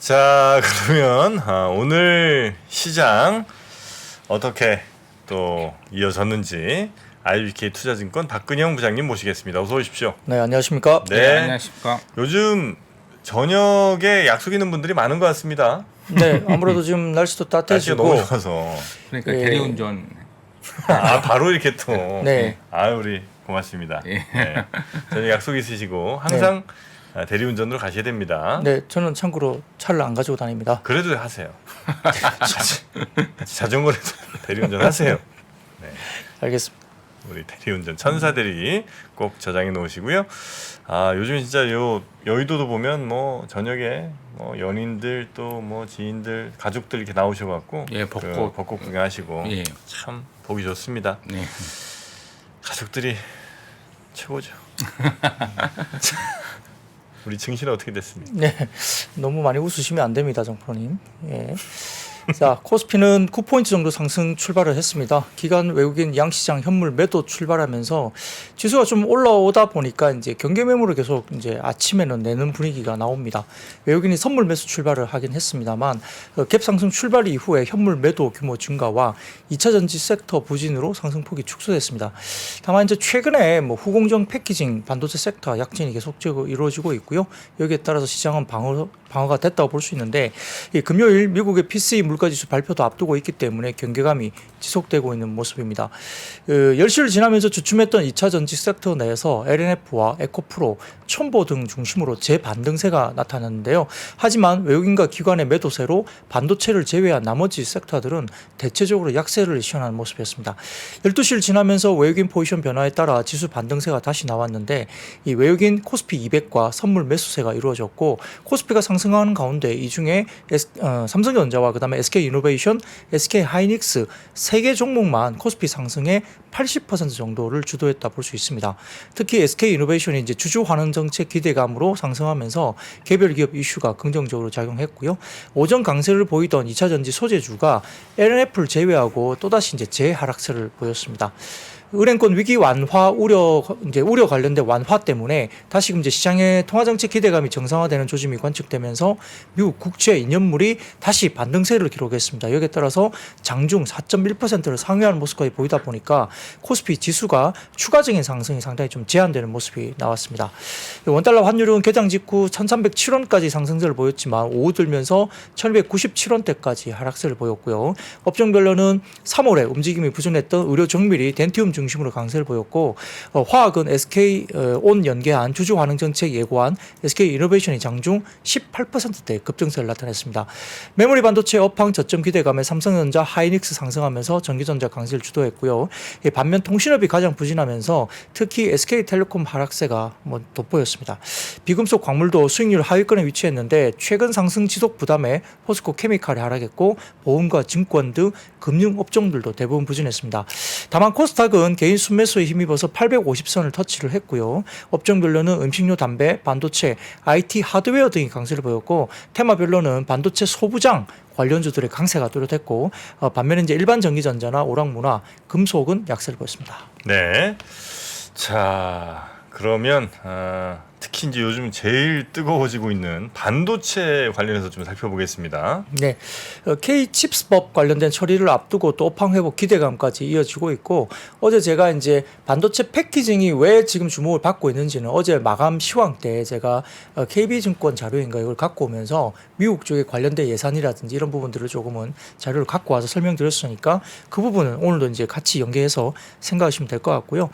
자, 그러면 오늘 시장 어떻게 또 이어졌는지 IBK 투자증권 박근영 부장님 모시겠습니다. 어서 오십시오. 네, 안녕하십니까? 네, 안녕하십니까. 요즘 저녁에 약속 있는 분들이 많은 것 같습니다. 네, 아무래도 지금 날씨도 날씨가 따뜻해지고 너무 좋아서. 그러니까 예. 대리운전. 바로 이렇게 또. 네. 우리 고맙습니다. 예. 네. 저녁 약속 있으시고 항상 대리운전으로 가셔야 됩니다. 네, 저는 참고로 차를 안 가지고 다닙니다. 그래도 하세요. 자전거라도 대리운전 하세요. 네. 알겠습니다. 우리 대리운전 천사 대리 꼭 저장해 놓으시고요. 요즘 진짜 여의도도 보면 뭐 저녁에 뭐 연인들 또 뭐 지인들 가족들 이렇게 나오셔갖고 예, 벚꽃. 구경하시고 예. 참 보기 좋습니다. 네. 가족들이 최고죠. 우리 증시는 어떻게 됐습니까? 네, 너무 많이 웃으시면 안 됩니다, 정프로님. 예. 자, 코스피는 9포인트 정도 상승 출발을 했습니다. 기관 외국인 양시장 현물 매도 출발하면서 지수가 좀 올라오다 보니까 이제 경계 매물을 계속 이제 아침에는 내는 분위기가 나옵니다. 외국인이 선물 매수 출발을 하긴 했습니다만 갭 상승 출발 이후에 현물 매도 규모 증가와 2차 전지 섹터 부진으로 상승폭이 축소됐습니다. 다만 이제 최근에 뭐 후공정 패키징 반도체 섹터 약진이 계속적으로 이루어지고 있고요. 여기에 따라서 시장은 방어가 됐다고 볼 수 있는데 이 금요일 미국의 PCE 물가지수 발표도 앞두고 있기 때문에 경계감이 지속되고 있는 모습입니다. 10시를 지나면서 주춤했던 2차 전지 섹터 내에서 LNF와 에코프로, 첨보 등 중심으로 재반등세가 나타났는데요. 하지만 외국인과 기관의 매도세로 반도체를 제외한 나머지 섹터들은 대체적으로 약세를 시현하는 모습이었습니다. 12시를 지나면서 외국인 포지션 변화에 따라 지수 반등세가 다시 나왔는데 이 외국인 코스피 200과 선물 매수세가 이루어졌고 코스피가 상승하는 가운데 이 중에 삼성전자와 그다음에 SK이노베이션, SK하이닉스 3개 종목만 코스피 상승의 80% 정도를 주도했다 볼 수 있습니다. 특히 SK이노베이션이 이제 주주 환원 정책 기대감으로 상승하면서 개별 기업 이슈가 긍정적으로 작용했고요. 오전 강세를 보이던 2차 전지 소재주가 LNF를 제외하고 또다시 이제 재하락세를 보였습니다. 은행권 위기 완화 우려 관련된 완화 때문에 다시금 이제 시장의 통화 정책 기대감이 정상화되는 조짐이 관측되면서 미국 국채 2년물이 다시 반등세를 기록했습니다. 여기에 따라서 장중 4.1%를 상회하는 모습까지 보이다 보니까 코스피 지수가 추가적인 상승이 상당히 좀 제한되는 모습이 나왔습니다. 원달러 환율은 개장 직후 1,307원까지 상승세를 보였지만 오후 들면서 1,297원대까지 하락세를 보였고요. 업종별로는 3월에 움직임이 부진했던 의료 정밀이 덴티움 중심으로 강세를 보였고 화학은 SK 온 연계한 주주 환원 정책 예고한 SK 이노베이션이 장중 18%대 급등세를 나타냈습니다. 메모리 반도체 업황 저점 기대감에 삼성전자, 하이닉스 상승하면서 전기전자 강세를 주도했고요. 반면 통신업이 가장 부진하면서 특히 SK텔레콤 하락세가 돋보였습니다. 비금속 광물도 수익률 하위권에 위치했는데 최근 상승 지속 부담에 포스코 케미칼이 하락했고 보험과 증권 등 금융 업종들도 대부분 부진했습니다. 다만 코스닥은 개인 순매수에 힘입어서 850선을 터치를 했고요. 업종별로는 음식료, 담배, 반도체, IT, 하드웨어 등이 강세를 보였고 테마별로는 반도체 소부장 관련주들의 강세가 뚜렷했고 반면에 이제 일반 전기전자나 오락문화, 금속은 약세를 보였습니다. 네. 자, 그러면 특히 이제 요즘 제일 뜨거워지고 있는 반도체 관련해서 좀 살펴보겠습니다. 네, K-칩스법 관련된 처리를 앞두고 또 업황 회복 기대감까지 이어지고 있고 어제 제가 이제 반도체 패키징이 왜 지금 주목을 받고 있는지는 어제 마감 시황 때 제가 KB증권 자료인가 이걸 갖고 오면서 미국 쪽에 관련된 예산이라든지 이런 부분들을 조금은 자료를 갖고 와서 설명드렸으니까 그 부분은 오늘도 이제 같이 연계해서 생각하시면 될 것 같고요.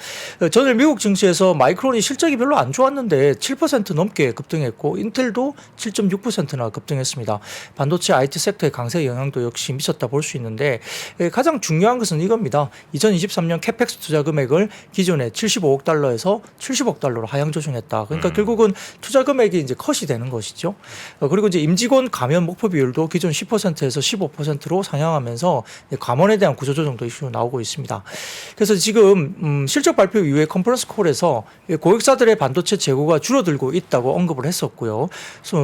전일 미국 증시에서 마이크론이 실적이 별로 안 좋았는데 7% 넘게 급등했고 인텔도 7.6%나 급등했습니다. 반도체 IT 섹터의 강세 영향도 역시 미쳤다 볼 수 있는데 가장 중요한 것은 이겁니다. 2023년 캐펙스 투자 금액을 기존에 75억 달러에서 70억 달러로 하향 조정했다. 그러니까 결국은 투자 금액이 이제 컷이 되는 것이죠. 그리고 이제 임직원 감면 목표 비율도 기존 10%에서 15%로 상향하면서 감원에 대한 구조조정도 이슈로 나오고 있습니다. 그래서 지금 실적 발표 이후에 컨퍼런스 콜에서 고객사들의 반도체 재고가 줄어들고 있다고 언급을 했었고요.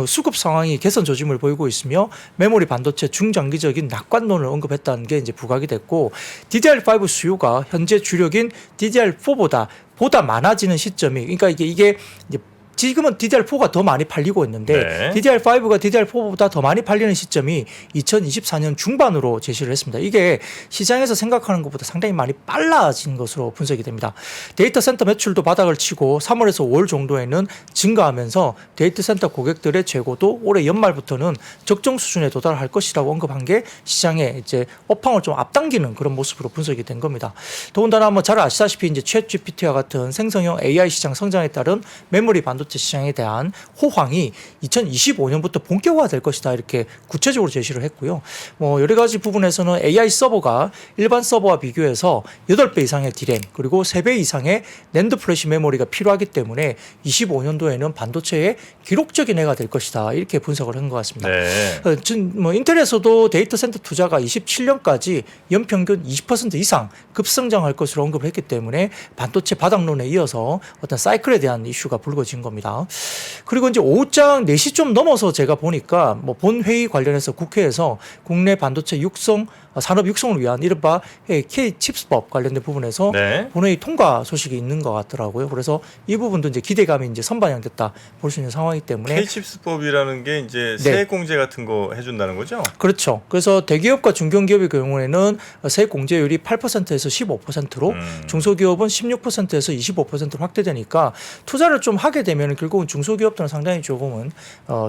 수급 상황이 개선 조짐을 보이고 있으며 메모리 반도체 중장기적인 낙관론을 언급했다는 게 이제 부각이 됐고 DDR5 수요가 현재 주력인 DDR4보다 많아지는 시점이 그러니까 이게 이제 지금은 DDR4가 더 많이 팔리고 있는데 네. DDR5가 DDR4보다 더 많이 팔리는 시점이 2024년 중반으로 제시를 했습니다. 이게 시장에서 생각하는 것보다 상당히 많이 빨라진 것으로 분석이 됩니다. 데이터 센터 매출도 바닥을 치고 3월에서 5월 정도에는 증가하면서 데이터 센터 고객들의 재고도 올해 연말부터는 적정 수준에 도달할 것이라고 언급한 게 시장에 이제 업황을 좀 앞당기는 그런 모습으로 분석이 된 겁니다. 더군다나 뭐 잘 아시다시피 이제 챗GPT와 같은 생성형 AI 시장 성장에 따른 메모리 반도체 시장에 대한 호황이 2025년부터 본격화될 것이다 이렇게 구체적으로 제시를 했고요. 뭐 여러 가지 부분에서는 AI 서버가 일반 서버와 비교해서 8배 이상의 디램 그리고 3배 이상의 낸드 플래시 메모리가 필요하기 때문에 25년도에는 반도체의 기록적인 해가 될 것이다 이렇게 분석을 한 것 같습니다. 네. 뭐 인텔에서도 데이터 센터 투자가 27년까지 연평균 20% 이상 급성장할 것으로 언급을 했기 때문에 반도체 바닥론에 이어서 어떤 사이클에 대한 이슈가 불거진 겁니다. 그리고 이제 오후장 4시 좀 넘어서 제가 보니까 뭐 본회의 관련해서 국회에서 국내 반도체 산업 육성을 위한 이른바 K-칩스법 관련된 부분에서 네. 본회의 통과 소식이 있는 것 같더라고요. 그래서 이 부분도 이제 기대감이 이제 선반영됐다 볼 수 있는 상황이기 때문에 K-칩스법이라는 게 이제 네. 세액 공제 같은 거 해준다는 거죠? 그렇죠. 그래서 대기업과 중견기업의 경우에는 세액 공제율이 8%에서 15%로 중소기업은 16%에서 25%로 확대되니까 투자를 좀 하게 되면 결국은 중소기업들은 상당히 조금은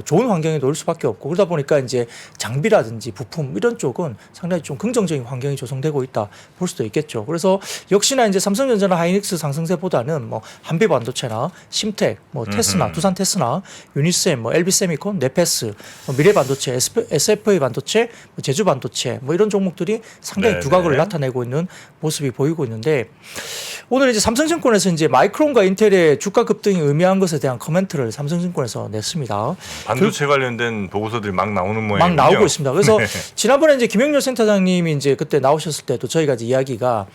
좋은 환경에 놓일 수밖에 없고 그러다 보니까 이제 장비라든지 부품 이런 쪽은 상당히 좀 긍정적인 환경이 조성되고 있다 볼 수도 있겠죠. 그래서 역시나 이제 삼성전자나 하이닉스 상승세보다는 뭐 한빛반도체나 심텍, 뭐 테스나, 두산 테스나, 유니셈, 뭐 LB세미콘, 네페스, 뭐 미래반도체, SFA 반도체, 뭐 제주반도체 뭐 이런 종목들이 상당히 네네. 두각을 나타내고 있는 모습이 보이고 있는데 오늘 이제 삼성증권에서 이제 마이크론과 인텔의 주가 급등이 의미한 것에 대한 코멘트를 삼성증권에서 냈습니다. 반도체 관련된 보고서들이 막 나오는 모양이군요. 막 나오고 있습니다. 그래서 네. 지난번에 이제 김영렬 센터장님이 이제 그때 나오셨을 때도 저희가 이제 이야기가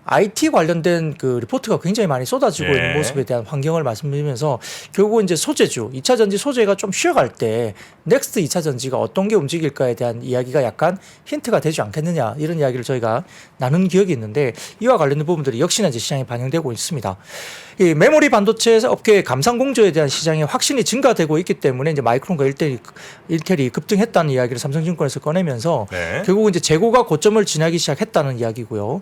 IT 관련된 그 리포트가 굉장히 많이 쏟아지고 예. 있는 모습에 대한 환경을 말씀드리면서 결국은 이제 소재주, 2차 전지 소재가 좀 쉬어갈 때 넥스트 2차 전지가 어떤 게 움직일까에 대한 이야기가 약간 힌트가 되지 않겠느냐 이런 이야기를 저희가 나눈 기억이 있는데 이와 관련된 부분들이 역시나 이제 시장에 반영되고 있습니다. 이 메모리 반도체 업계의 감산 공조에 대한 시장의 확신이 증가되고 있기 때문에 이제 마이크론과 인텔이 급등했다는 이야기를 삼성증권에서 꺼내면서 네. 결국은 이제 재고가 고점을 지나기 시작했다는 이야기고요.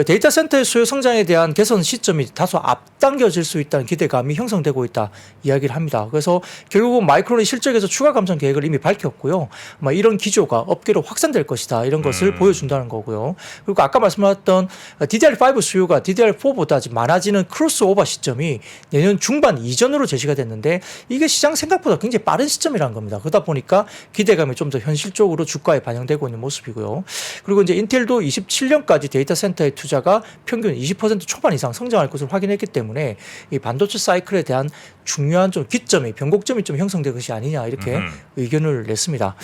데이터 센터의 수요 성장에 대한 개선 시점이 다소 앞당겨질 수 있다는 기대감이 형성되고 있다 이야기를 합니다. 그래서 결국은 마이크론의 실적에서 추가 감산 계획을 이미 밝혔고요. 이런 기조가 업계로 확산될 것이다 이런 것을 보여준다는 거고요. 그리고 아까 말씀하셨던 DDR5 수요가 DDR4보다 많아지는 크로스오버 시점이 내년 중반 이전으로 제시가 됐는데 이게 시장 생각보다 굉장히 빠른 시점이라는 겁니다. 그러다 보니까 기대감이 좀 더 현실적으로 주가에 반영되고 있는 모습이고요. 그리고 이제 인텔도 27년까지 데이터 센터의 투자가 평균 20% 초반 이상 성장할 것을 확인했기 때문에 이 반도체 사이클에 대한 중요한 좀 기점이 변곡점이 좀 형성된 것이 아니냐 이렇게 의견을 냈습니다.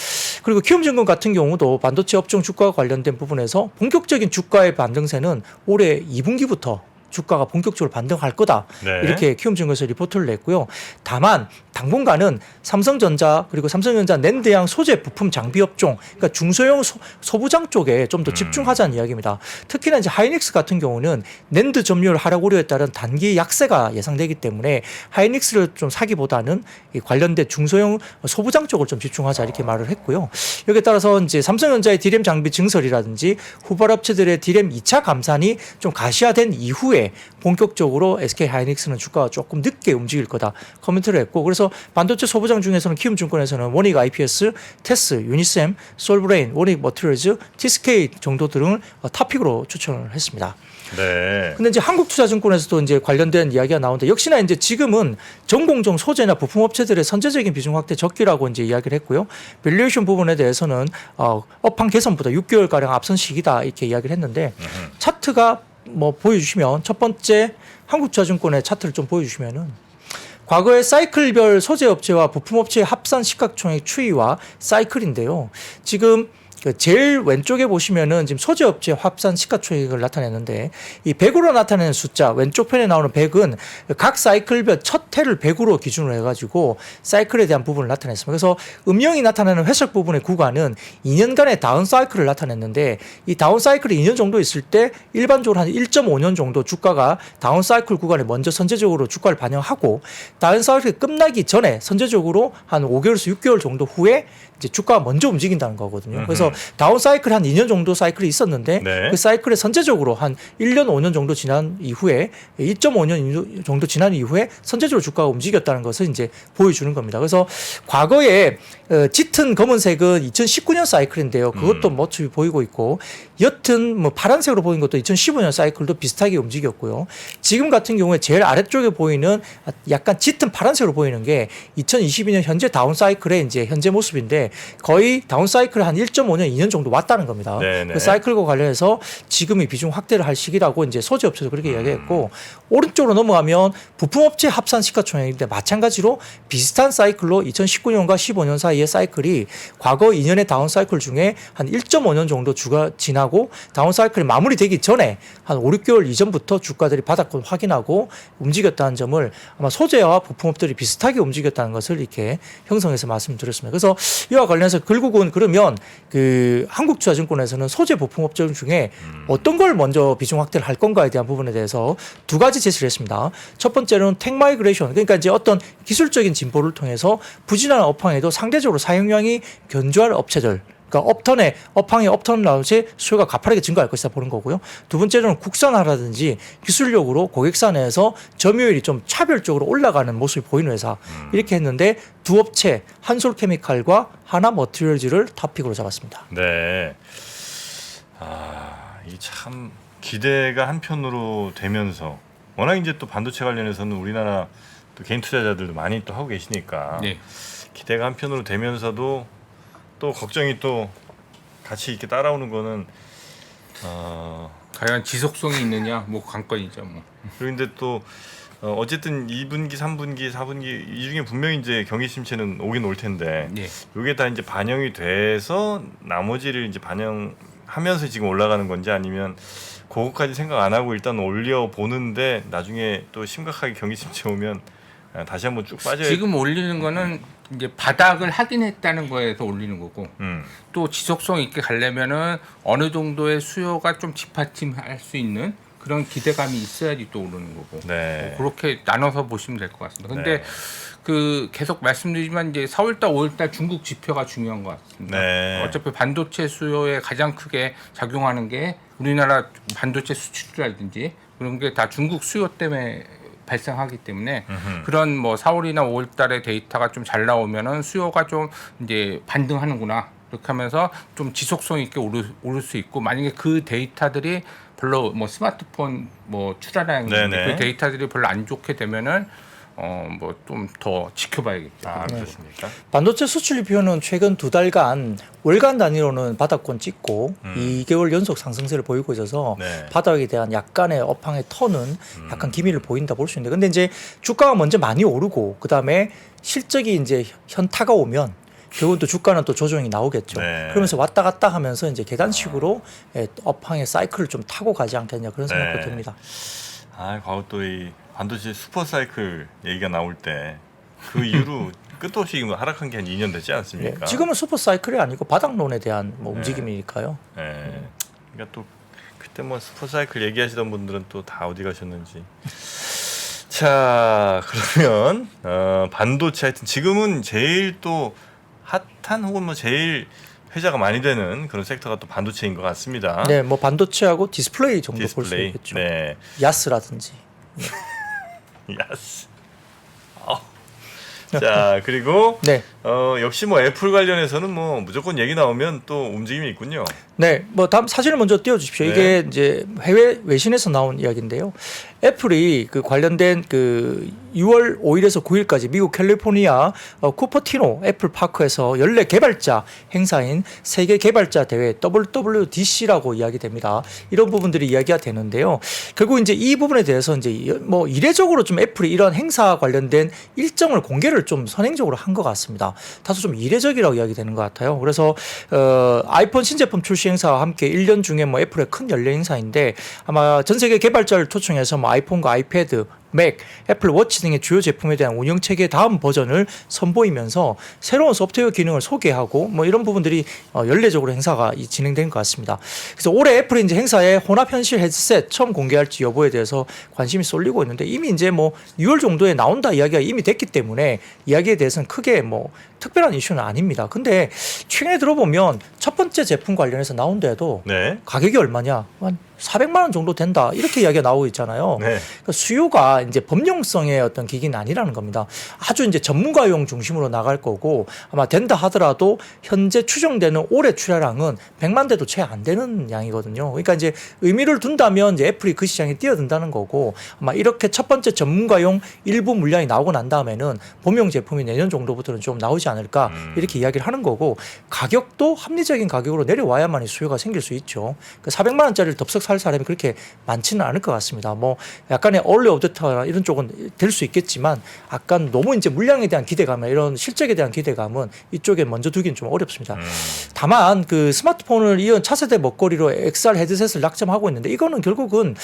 그리고 키움증권 같은 경우도 반도체 업종 주가와 관련된 부분에서 본격적인 주가의 반등세는 올해 2분기부터 주가가 본격적으로 반등할 거다. 네. 이렇게 키움증권에서 리포트를 냈고요. 다만 당분간은 삼성전자 그리고 삼성전자 낸드양 소재 부품 장비 업종 그러니까 중소형 소부장 쪽에 좀 더 집중하자는 이야기입니다. 특히나 이제 하이닉스 같은 경우는 낸드 점유율 하락 우려에 따른 단기 약세가 예상되기 때문에 하이닉스를 좀 사기보다는 이 관련된 중소형 소부장 쪽을 좀 집중하자 이렇게 말을 했고요. 여기에 따라서 이제 삼성전자의 디램 장비 증설이라든지 후발 업체들의 디램 2차 감산이 좀 가시화된 이후에 본격적으로 SK 하이닉스는 주가가 조금 늦게 움직일 거다 코멘트를 했고 그래서 반도체 소부장 중에서는 키움증권에서는 원익 IPS, 테스, 유니셈, 솔브레인, 원익 머티리얼즈, TSK 정도들을 탑픽으로 추천을 했습니다. 네. 근데 이제 한국투자증권에서도 이제 관련된 이야기가 나오는데 역시나 이제 지금은 전공정 소재나 부품 업체들의 선제적인 비중 확대 적기라고 이제 이야기를 했고요. 밸류에이션 부분에 대해서는 업황 개선보다 6개월 가량 앞선 시기다 이렇게 이야기를 했는데 차트가 뭐 보여주시면 첫 번째 한국투자증권의 차트를 좀 보여주시면은 과거의 사이클별 소재 업체와 부품 업체의 합산 시가총액 추이와 사이클인데요. 지금 그 제일 왼쪽에 보시면은 지금 소재 업체 합산 시가총액을 나타내는데 이 100으로 나타내는 숫자 왼쪽 편에 나오는 100은 각 사이클별 첫 해를 100으로 기준으로 해가지고 사이클에 대한 부분을 나타냈습니다. 그래서 음영이 나타내는 회색 부분의 구간은 2년간의 다운 사이클을 나타냈는데 이 다운 사이클이 2년 정도 있을 때 일반적으로 한 1.5년 정도 주가가 다운 사이클 구간에 먼저 선제적으로 주가를 반영하고 다운 사이클이 끝나기 전에 선제적으로 한 5개월에서 6개월 정도 후에 이제 주가가 먼저 움직인다는 거거든요. 그래서 다운 사이클 한 2년 정도 사이클이 있었는데 네. 그 사이클에 선제적으로 한 1년 5년 정도 지난 이후에 2.5년 정도 지난 이후에 선제적으로 주가가 움직였다는 것을 이제 보여주는 겁니다. 그래서 과거에 짙은 검은색은 2019년 사이클인데요. 그것도 모습이 보이고 있고 옅은 뭐 파란색으로 보이는 것도 2015년 사이클도 비슷하게 움직였고요. 지금 같은 경우에 제일 아래쪽에 보이는 약간 짙은 파란색으로 보이는 게 2022년 현재 다운 사이클의 이제 현재 모습인데 거의 다운 사이클 한 1.5년, 2년 정도 왔다는 겁니다. 네네. 그 사이클과 관련해서 지금이 비중 확대를 할 시기라고 이제 소재업체도 그렇게 이야기했고 오른쪽으로 넘어가면 부품업체 합산 시가총액인데 마찬가지로 비슷한 사이클로 2019년과 15년 사이의 사이클이 과거 2년의 다운 사이클 중에 한 1.5년 정도 주가 지나고 다운 사이클이 마무리되기 전에 한 5, 6개월 이전부터 주가들이 바닥권 확인하고 움직였다는 점을 아마 소재와 부품업들이 비슷하게 움직였다는 것을 이렇게 형성해서 말씀드렸습니다. 그래서 이와 관련해서 결국은 그러면 그 한국투자증권에서는 소재 부품업종 중에 어떤 걸 먼저 비중 확대를 할 건가에 대한 부분에 대해서 두 가지 제시를 했습니다. 첫 번째로는 텍 마이그레이션, 그러니까 이제 어떤 기술적인 진보를 통해서 부진한 업황에도 상대적으로 사용량이 견조할 업체들, 그러니까 업황에 업턴 나오지 수요가 가파르게 증가할 것이다 보는 거고요. 두 번째로는 국산화라든지 기술력으로 고객사 내에서 점유율이 좀 차별적으로 올라가는 모습이 보이는 회사 이렇게 했는데 두 업체 한솔케미칼과 하나머티리얼즈를 탑픽으로 잡았습니다. 네. 이 참 기대가 한편으로 되면서 워낙 이제 또 반도체 관련해서는 우리나라 또 개인 투자자들도 많이 또 하고 계시니까 네. 기대가 한편으로 되면서도 또 걱정이 또 같이 이렇게 따라오는 거는 과연 지속성이 있느냐 뭐 관건이죠. 뭐. 그런데 또 어쨌든 2분기, 3분기, 4분기 이 중에 분명히 이제 경기 침체는 오긴 올 텐데 네. 이게 다 이제 반영이 돼서 나머지를 이제 반영하면서 지금 올라가는 건지 아니면 그거까지 생각 안 하고 일단 올려 보는데 나중에 또 심각하게 경기 침체 오면 다시 한번 쭉 빠져야 지금 올리는 거는 이제 바닥을 확인했다는 거에서 올리는 거고 또 지속성 있게 가려면은 어느 정도의 수요가 좀 뒷받침할 수 있는 그런 기대감이 있어야지 또 오르는 거고 네. 뭐 그렇게 나눠서 보시면 될 것 같습니다. 근데 네. 그 계속 말씀드리지만 이제 4월달, 5월달 중국 지표가 중요한 것 같습니다. 네. 어차피 반도체 수요에 가장 크게 작용하는 게 우리나라 반도체 수출이라든지 그런 게 다 중국 수요 때문에 발생하기 때문에 그런 뭐 4월이나 5월달에 데이터가 좀 잘 나오면은 수요가 좀 이제 반등하는구나 이렇게 하면서 좀 지속성 있게 오를 수 있고 만약에 그 데이터들이 별로 뭐 스마트폰 뭐 출하량 네네. 그 데이터들이 별로 안 좋게 되면은 뭐 좀 더 지켜봐야겠죠. 그렇습니까? 반도체 수출입표는 최근 두 달간 월간 단위로는 바닥권 찍고 2개월 연속 상승세를 보이고 있어서 네. 바닥에 대한 약간의 업황의 턴은 약간 기미를 보인다 볼 수 있는데 근데 이제 주가가 먼저 많이 오르고 그다음에 실적이 이제 현타가 오면 결국은 또 주가는 또 조정이 나오겠죠. 네. 그러면서 왔다 갔다 하면서 이제 계단식으로 업황의 사이클을 좀 타고 가지 않겠냐 그런 생각도 네. 듭니다. 과거 또 이 반도체 슈퍼 사이클 얘기가 나올 때 그 이후로 끝도 없이 지금 하락한 게 한 2년 됐지 않습니까? 네. 지금은 슈퍼 사이클이 아니고 바닥론에 대한 뭐 움직임이니까요. 네. 그러니까 또 그때 뭐 슈퍼 사이클 얘기하시던 분들은 또 다 어디 가셨는지. 자, 그러면 반도체 하여튼 지금은 제일 또 핫한 혹은 뭐 제일 회자가 많이 되는 그런 섹터가 또 반도체인 것 같습니다. 네, 뭐 반도체하고 디스플레이 정도 볼 수 디스플레이. 있겠죠. 네. 야스라든지. 야스. 자, 그리고 네. 역시 뭐 애플 관련해서는 뭐 무조건 얘기 나오면 또 움직임이 있군요. 네, 뭐 다음 사진을 먼저 띄워주십시오. 네. 이게 이제 해외 외신에서 나온 이야기인데요. 애플이 그 관련된 그 6월 5일에서 9일까지 미국 캘리포니아 쿠퍼티노 애플 파크에서 연례 개발자 행사인 세계 개발자 대회 WWDC라고 이야기됩니다. 이런 부분들이 이야기가 되는데요. 결국 이제 이 부분에 대해서 이제 뭐 이례적으로 좀 애플이 이런 행사 관련된 일정을 공개를 좀 선행적으로 한 것 같습니다. 다소 좀 이례적이라고 이야기되는 것 같아요. 그래서 아이폰 신제품 출시 행사와 함께 1년 중에 뭐 애플의 큰 연례 행사인데 아마 전 세계 개발자를 초청해서 뭐 아이폰과 아이패드, 맥, 애플 워치 등의 주요 제품에 대한 운영 체계 다음 버전을 선보이면서 새로운 소프트웨어 기능을 소개하고 뭐 이런 부분들이 연례적으로 행사가 진행된 것 같습니다. 그래서 올해 애플이 이제 행사에 혼합 현실 헤드셋 처음 공개할지 여부에 대해서 관심이 쏠리고 있는데 이미 이제 뭐 6월 정도에 나온다 이야기가 이미 됐기 때문에 이야기에 대해서는 크게 뭐 특별한 이슈는 아닙니다. 근데 최근에 들어보면 첫 번째 제품 관련해서 나온데도 네. 가격이 얼마냐? 한 400만 원 정도 된다. 이렇게 이야기가 나오고 있잖아요. 네. 그러니까 수요가 이제 범용성의 어떤 기기는 아니라는 겁니다. 아주 이제 전문가용 중심으로 나갈 거고 아마 된다 하더라도 현재 추정되는 올해 출하량은 100만 대도 채 안 되는 양이거든요. 그러니까 이제 의미를 둔다면 이제 애플이 그 시장에 뛰어든다는 거고 아마 이렇게 첫 번째 전문가용 일부 물량이 나오고 난 다음에는 범용 제품이 내년 정도부터는 좀 나오지 않을까 이렇게 이야기를 하는 거고 가격도 합리적인 가격으로 내려와야만이 수요가 생길 수 있죠. 그러니까 400만 원짜리를 덥석 살 사람이 그렇게 많지는 않을 것 같습니다. 뭐 약간의 얼리 업데이터나 이런 쪽은 될 수 있겠지만 약간 너무 이제 물량에 대한 기대감이나 이런 실적에 대한 기대감은 이쪽에 먼저 두기는 좀 어렵습니다. 다만 그 스마트폰을 이은 차세대 먹거리로 XR 헤드셋을 낙점하고 있는데 이거는 결국은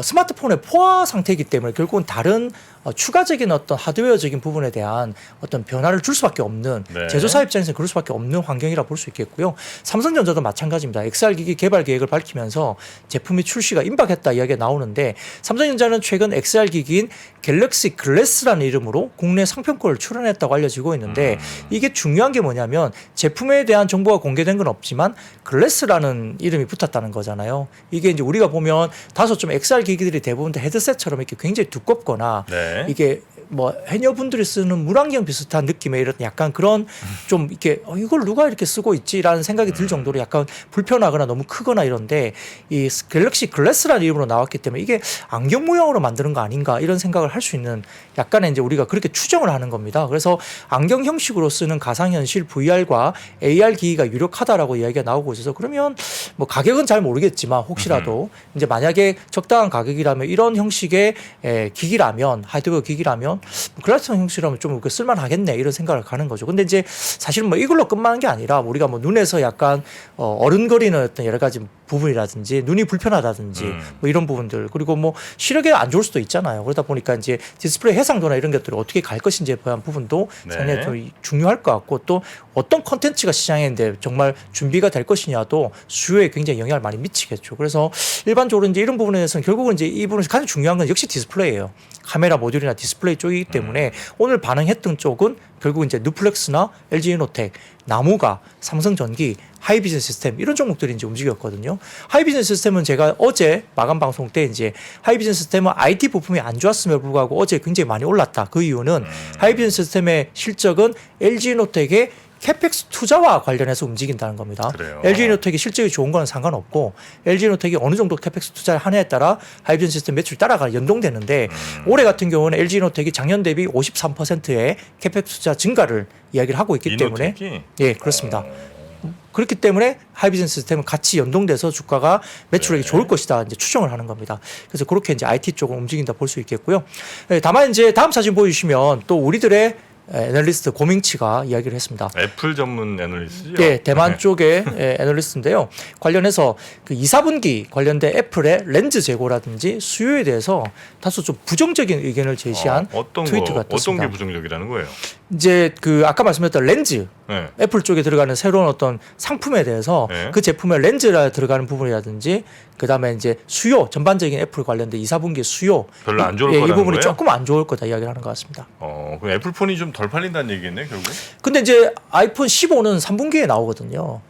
스마트폰의 포화 상태이기 때문에 결국은 다른 추가적인 어떤 하드웨어적인 부분에 대한 어떤 변화를 줄 수밖에 없는 네. 제조사 입장에서는 그럴 수밖에 없는 환경이라 볼 수 있겠고요. 삼성전자도 마찬가지입니다. XR 기기 개발 계획을 밝히면서 제품이 출시가 임박했다 이야기가 나오는데 삼성전자는 최근 XR 기기인 갤럭시 글래스라는 이름으로 국내 상표권을 출원했다고 알려지고 있는데 이게 중요한 게 뭐냐면 제품에 대한 정보가 공개된 건 없지만 글래스라는 이름이 붙었다는 거잖아요. 이게 이제 우리가 보면 다소 좀 XR 기기들이 대부분 다 헤드셋처럼 이렇게 굉장히 두껍거나 네. 이게 뭐 해녀분들이 쓰는 물안경 비슷한 느낌의 이런 약간 그런 좀 이렇게 이걸 누가 이렇게 쓰고 있지라는 생각이 들 정도로 약간 불편하거나 너무 크거나 이런데 이 갤럭시 글래스라는 이름으로 나왔기 때문에 이게 안경 모양으로 만드는 거 아닌가 이런 생각을 할 수 있는 약간의 이제 우리가 그렇게 추정을 하는 겁니다. 그래서 안경 형식으로 쓰는 가상현실 VR과 AR 기기가 유력하다라고 이야기가 나오고 있어서 그러면 뭐 가격은 잘 모르겠지만 혹시라도 이제 만약에 적당한 가격이라면 이런 형식의 기기라면 하드웨어 기기라면 글라스 형식이라면 좀 쓸만하겠네 이런 생각을 가는 거죠. 근데 이제 사실은 뭐 이걸로 끝나는 게 아니라 우리가 뭐 눈에서 약간 어른거리는 어떤 여러 가지 부분이라든지 눈이 불편하다든지 뭐 이런 부분들 그리고 뭐 시력에 안 좋을 수도 있잖아요. 그러다 보니까 이제 디스플레이 해상도나 이런 것들을 어떻게 갈 것인지에 대한 부분도 네. 상당히 좀 중요할 것 같고 또 어떤 컨텐츠가 시장에 있는데 정말 준비가 될 것이냐도 수요에 굉장히 영향을 많이 미치겠죠. 그래서 일반적으로 이제 이런 부분에 대해서는 결국은 이제 이 부분에서 가장 중요한 건 역시 디스플레이예요. 카메라 모듈이나 디스플레이 쪽이기 때문에 오늘 반응했던 쪽은 결국 이제 누플렉스나 LG이노텍, 나무가, 삼성전기, 하이비전 시스템 이런 종목들이 이제 움직였거든요. 하이비전 시스템은 제가 어제 마감 방송 때 이제 하이비전 시스템은 IT 부품이 안 좋았음에도 불구하고 어제 굉장히 많이 올랐다. 그 이유는 하이비전 시스템의 실적은 LG이노텍의 캐펙스 투자와 관련해서 움직인다는 겁니다. 그래요. LG이노텍이 실적이 좋은 건 상관없고 LG이노텍이 어느 정도 캐펙스 투자를 하느냐에 따라 하이비전 시스템 매출 따라가 연동되는데 올해 같은 경우는 LG이노텍이 작년 대비 53%의 캐펙스 투자 증가를 이야기를 하고 있기 때문에 이노텍이? 예 그렇습니다. 그렇기 때문에 하이비전 시스템은 같이 연동돼서 주가가 매출액이 좋을 것이다 이제 추정을 하는 겁니다. 그래서 그렇게 이제 IT 쪽은 움직인다 볼 수 있겠고요. 예, 다만 이제 다음 사진 보여주시면 또 우리들의 애널리스트 고밍치가 이야기를 했습니다. 애플 전문 애널리스트죠? 네, 대만 쪽의 애널리스트인데요. 관련해서 그 2, 4분기 관련된 애플의 렌즈 재고라든지 수요에 대해서 다소 좀 부정적인 의견을 제시한 트위트가 떴습니다. 어떤 게 부정적이라는 거예요? 이제 그 아까 말씀드렸던 렌즈 네. 애플 쪽에 들어가는 새로운 어떤 상품에 대해서 네. 그 제품에 렌즈라 들어가는 부분이라든지 그다음에 이제 수요 전반적인 애플 관련된 2, 4분기 수요 별로 안 좋을 이 거라는 부분이 거예요? 조금 안 좋을 거다 이야기를 하는 것 같습니다. 그럼 애플폰이 좀 덜 팔린다는 얘기겠네 결국? 근데 이제 아이폰 15는 3분기에 나오거든요.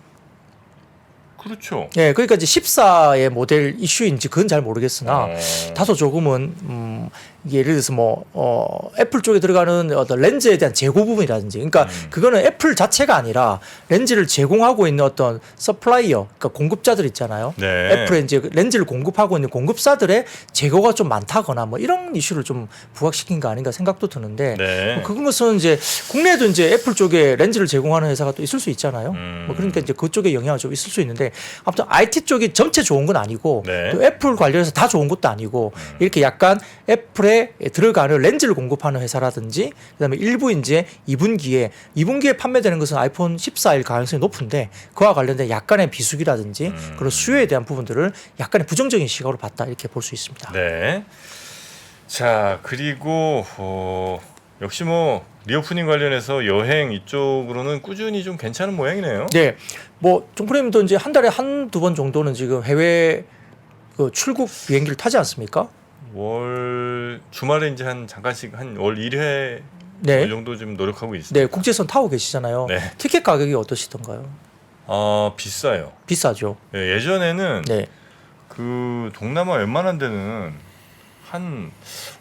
그렇죠. 예, 그러니까 이제 14의 모델 이슈인지 그건 잘 모르겠으나 다소 조금은 예를 들어서 애플 쪽에 들어가는 어떤 렌즈에 대한 재고 부분이라든지, 그러니까 그거는 애플 자체가 아니라 렌즈를 제공하고 있는 어떤 서플라이어, 그러니까 공급자들 있잖아요. 네. 애플에 이제 렌즈를 공급하고 있는 공급사들의 재고가 좀 많다거나 뭐 이런 이슈를 좀 부각시킨 거 아닌가 생각도 드는데, 네. 그것은 이제 국내에도 이제 애플 쪽에 렌즈를 제공하는 회사가 또 있을 수 있잖아요. 뭐 그러니까 이제 그쪽에 영향이 좀 있을 수 있는데, 아무튼 IT 쪽이 전체 좋은 건 아니고 네. 또 애플 관련해서 다 좋은 것도 아니고 이렇게 약간 애플에 들어가는 렌즈를 공급하는 회사라든지, 그다음에 일부 이제 2분기에 판매되는 것은 아이폰 14일 가능성이 높은데 그와 관련된 약간의 비수기라든지 그런 수요에 대한 부분들을 약간의 부정적인 시각으로 봤다, 이렇게 볼 수 있습니다. 네. 자, 그리고 역시 뭐 리오프닝 관련해서 여행 이쪽으로는 꾸준히 좀 괜찮은 모양이네요. 네, 뭐 정프레임도 이제 한 달에 한두 번 정도는 지금 해외 그 출국 비행기를 타지 않습니까? 월 주말에 이제 한 잠깐씩 한 월 1회 네. 그 정도 좀 노력하고 있습니다. 네, 국제선 타고 계시잖아요. 네. 티켓 가격이 어떠시던가요? 비싸요. 비싸죠. 예, 예전에는 네. 그 동남아 웬만한 데는 한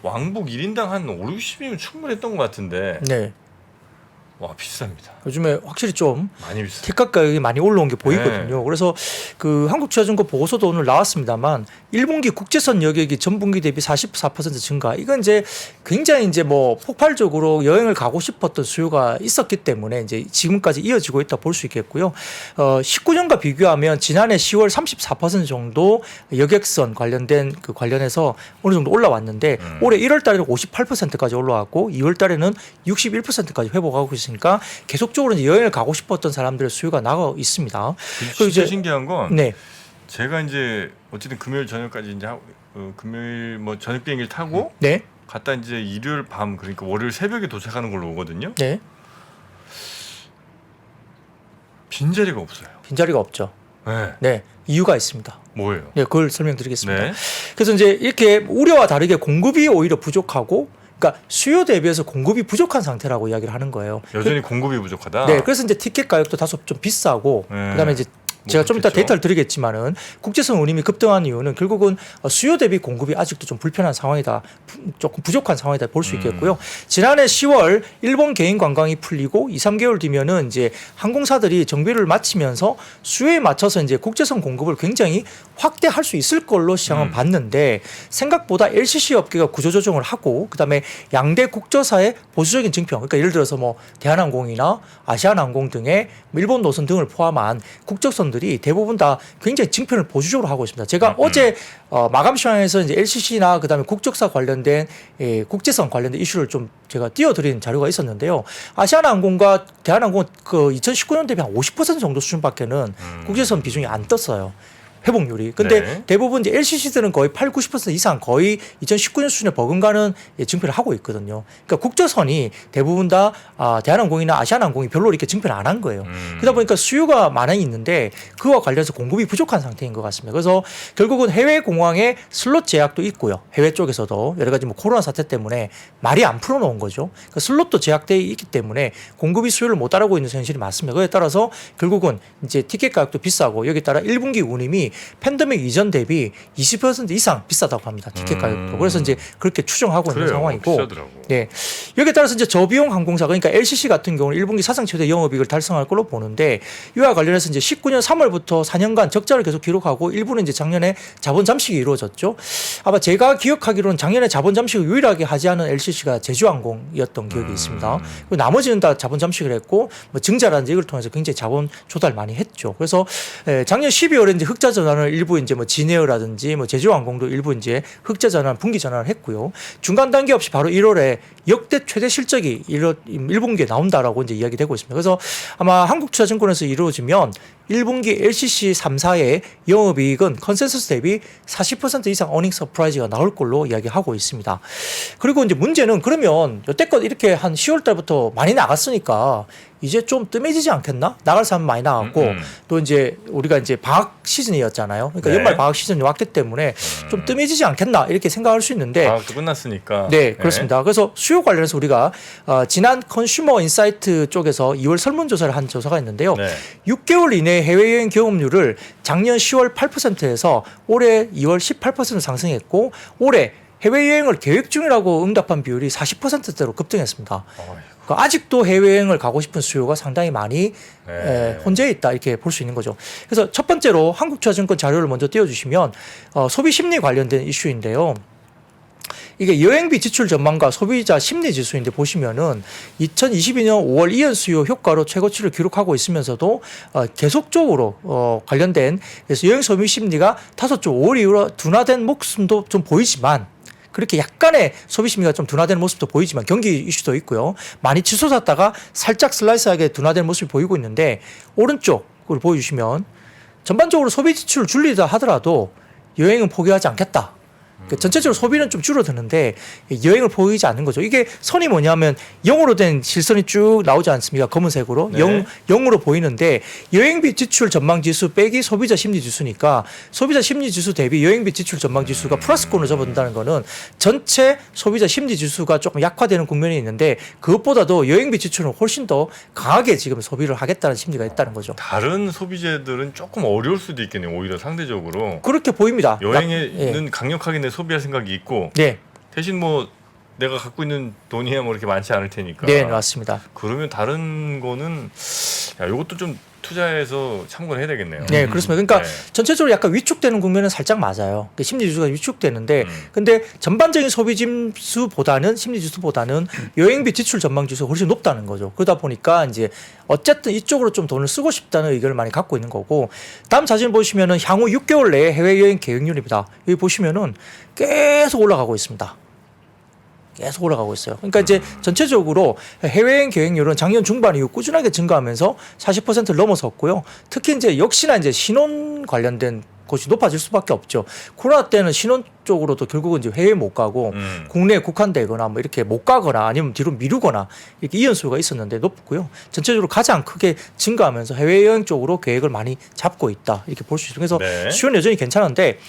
왕복 1인당 한 5, 60이면 충분했던 것 같은데 네. 와, 비쌉니다. 요즘에 확실히 좀 많이 비싸요. 티켓 가격이 많이 올라온 게 보이거든요. 그래서 그 한국투자증권 보고서도 오늘 나왔습니다만 1분기 국제선 여객이 전분기 대비 44% 증가. 이건 이제 굉장히 이제 뭐 폭발적으로 여행을 가고 싶었던 수요가 있었기 때문에 이제 지금까지 이어지고 있다 볼 수 있겠고요. 19년과 비교하면 지난해 10월 34% 정도 여객선 관련해서 어느 정도 올라왔는데 올해 1월 달에는 58%까지 올라왔고 2월 달에는 61%까지 회복하고 있으니까 계속적으로 이제 여행을 가고 싶었던 사람들의 수요가 나가 있습니다. 진짜 신기한 건 네. 제가 이제 어쨌든 금요일 저녁까지 이제 금요일 뭐 저녁 비행기를 타고 네. 갔다 이제 일요일 밤, 그러니까 월요일 새벽에 도착하는 걸로 오거든요. 네. 빈자리가 없어요. 빈자리가 없죠. 네. 네. 이유가 있습니다. 뭐예요? 네, 그걸 설명드리겠습니다. 네. 그래서 이제 이렇게 우려와 다르게 공급이 오히려 부족하고, 그러니까 수요 대비해서 공급이 부족한 상태라고 이야기를 하는 거예요. 여전히 공급이 부족하다. 네, 그래서 이제 티켓 가격도 다소 좀 비싸고, 네. 그다음에 이제 제가 좀 이따 그렇겠죠. 데이터를 드리겠지만은 국제선 운임이 급등한 이유는 결국은 수요 대비 공급이 아직도 좀 불편한 상황이다, 조금 부족한 상황이다 볼 수 있겠고요. 지난해 10월 일본 개인 관광이 풀리고 2, 3개월 뒤면은 이제 항공사들이 정비를 마치면서 수요에 맞춰서 이제 국제선 공급을 굉장히 확대할 수 있을 걸로 시장은 봤는데 생각보다 LCC 업계가 구조조정을 하고 그다음에 양대 국제사의 보수적인 증평, 그러니까 예를 들어서 뭐 대한항공이나 아시아나항공 등의 일본 노선 등을 포함한 국적선들이 대부분 다 굉장히 증평을 보수적으로 하고 있습니다. 제가 어제 마감 시황에서 이제 LCC나 그다음에 국적사 관련된 국제선 관련된 이슈를 좀 제가 띄워드리는 자료가 있었는데요. 아시아나항공과 대한항공 그 2019년 대비 한 50% 정도 수준밖에는 국제선 비중이 안 떴어요. 회복률이. 근데 네. 대부분 이제 LCC들은 거의 8, 90% 이상 거의 2019년 수준에 버금가는 증표를 하고 있거든요. 그러니까 국제선이 대부분 다 대한항공이나 아시아나항공이 별로 이렇게 증표를 안 한 거예요. 그러다 보니까 수요가 많이 있는데 그와 관련해서 공급이 부족한 상태인 것 같습니다. 그래서 결국은 해외 공항에 슬롯 제약도 있고요. 해외 쪽에서도 여러 가지 뭐 코로나 사태 때문에 말이 안 풀어놓은 거죠. 그러니까 슬롯도 제약되어 있기 때문에 공급이 수요를 못 따르고 있는 현실이 맞습니다. 그에 따라서 결국은 이제 티켓 가격도 비싸고 여기에 따라 1분기 운임이 팬데믹 이전 대비 20% 이상 비싸다고 합니다. 티켓 가격도. 그래서 이제 그렇게 추정하고 있는 그래요. 상황이고. 비싸더라고. 네. 여기에 따라서 이제 저비용 항공사, 그러니까 LCC 같은 경우는 1분기 사상 최대 영업이익을 달성할 걸로 보는데 이와 관련해서 이제 19년 3월부터 4년간 적자를 계속 기록하고 일부는 이제 작년에 자본 잠식이 이루어졌죠. 아마 제가 기억하기로는 작년에 자본 잠식을 유일하게 하지 않은 LCC가 제주항공이었던 기억이 있습니다. 그리고 나머지는 다 자본 잠식을 했고 뭐 증자라든지 이걸 통해서 굉장히 자본 조달 많이 했죠. 그래서 작년 12월에 이제 흑자 전환을 일부 이제 뭐 진에어라든지 뭐 제주항공도 일부 이제 흑자 전환, 분기 전환을 했고요. 중간 단계 없이 바로 1월에 역대 최대 실적이 1분기에 나온다라고 이제 이야기되고 있습니다. 그래서 아마 한국투자증권에서 이루어지면 1분기 LCC 3사의 영업이익은 컨센서스 대비 40% 이상 어닝 서프라이즈가 나올 걸로 이야기하고 있습니다. 그리고 이제 문제는 그러면 여태껏 이렇게 한 10월 달부터 많이 나갔으니까 이제 좀 뜸해지지 않겠나? 나갈 사람 많이 나갔고 또 이제 우리가 이제 방학 시즌이었잖아요. 그러니까 네. 연말 방학 시즌이 왔기 때문에 좀 뜸해지지 않겠나 이렇게 생각할 수 있는데 방학도 끝났으니까. 네, 그렇습니다. 그래서 수요 관련해서 우리가 지난 컨슈머 인사이트 쪽에서 2월 설문조사를 한 조사가 있는데요. 네. 6개월 이내 해외여행 경험률을 작년 10월 8%에서 올해 2월 18% 상승했고 올해 해외여행을 계획 중이라고 응답한 비율이 40%대로 급등했습니다. 어휴. 그러니까 아직도 해외여행을 가고 싶은 수요가 상당히 많이 네. 혼재해 있다 이렇게 볼 수 있는 거죠. 그래서 첫 번째로 한국투자증권 자료를 먼저 띄워주시면 소비 심리 관련된 이슈인데요. 이게 여행비 지출 전망과 소비자 심리 지수인데 보시면은 2022년 5월 이연 수요 효과로 최고치를 기록하고 있으면서도 계속적으로 관련된 그래서 여행 소비 심리가 다소 좀 5월 이후로 둔화된 모습도 좀 보이지만 그렇게 약간의 소비 심리가 좀 둔화되는 모습도 보이지만 경기 이슈도 있고요. 많이 치솟았다가 살짝 슬라이스하게 둔화되는 모습이 보이고 있는데 오른쪽을 보여주시면 전반적으로 소비 지출을 줄이다 하더라도 여행은 포기하지 않겠다. 그러니까 전체적으로 소비는 좀 줄어드는데 여행을 포기하지 않는 거죠. 이게 선이 뭐냐면 0으로 된 실선이 쭉 나오지 않습니까? 검은색으로. 네. 0으로 보이는데 여행비 지출 전망 지수 빼기 소비자 심리 지수니까 소비자 심리 지수 대비 여행비 지출 전망 지수가 플러스권으로 접어든다는 거는 전체 소비자 심리 지수가 조금 약화되는 국면이 있는데 그것보다도 여행비 지출은 훨씬 더 강하게 지금 소비를 하겠다는 심리가 있다는 거죠. 다른 소비재들은 조금 어려울 수도 있겠네요. 오히려 상대적으로 그렇게 보입니다. 여행에는 강력하게 내 소비할 생각이 있고 네, 대신 뭐 내가 갖고 있는 돈이야 뭐 이렇게 많지 않을 테니까. 네, 맞습니다. 그러면 다른 거는 야, 이것도 좀 투자해서 참고를 해야 되겠네요. 네, 그렇습니다. 그러니까 네. 전체적으로 약간 위축되는 국면은 살짝 맞아요. 그 심리 지수가 위축되는데, 근데 전반적인 소비 지수보다는 심리 지수보다는 여행비 지출 전망 지수가 훨씬 높다는 거죠. 그러다 보니까 이제 어쨌든 이쪽으로 좀 돈을 쓰고 싶다는 의견을 많이 갖고 있는 거고, 다음 사진 보시면은 향후 6개월 내에 해외여행 계획률입니다. 여기 보시면은 계속 올라가고 있습니다. 계속 올라가고 있어요. 그러니까 이제 전체적으로 해외여행 계획률은 작년 중반 이후 꾸준하게 증가하면서 40%를 넘어섰고요. 특히 이제 역시나 이제 신혼 관련된 곳이 높아질 수밖에 없죠. 코로나 때는 신혼 쪽으로도 결국은 이제 해외 못 가고 국내에 국한되거나 뭐 이렇게 못 가거나 아니면 뒤로 미루거나 이렇게 이연 수요가 있었는데 높고요. 전체적으로 가장 크게 증가하면서 해외여행 쪽으로 계획을 많이 잡고 있다 이렇게 볼 수 있어요. 그래서 네. 수요는 여전히 괜찮은데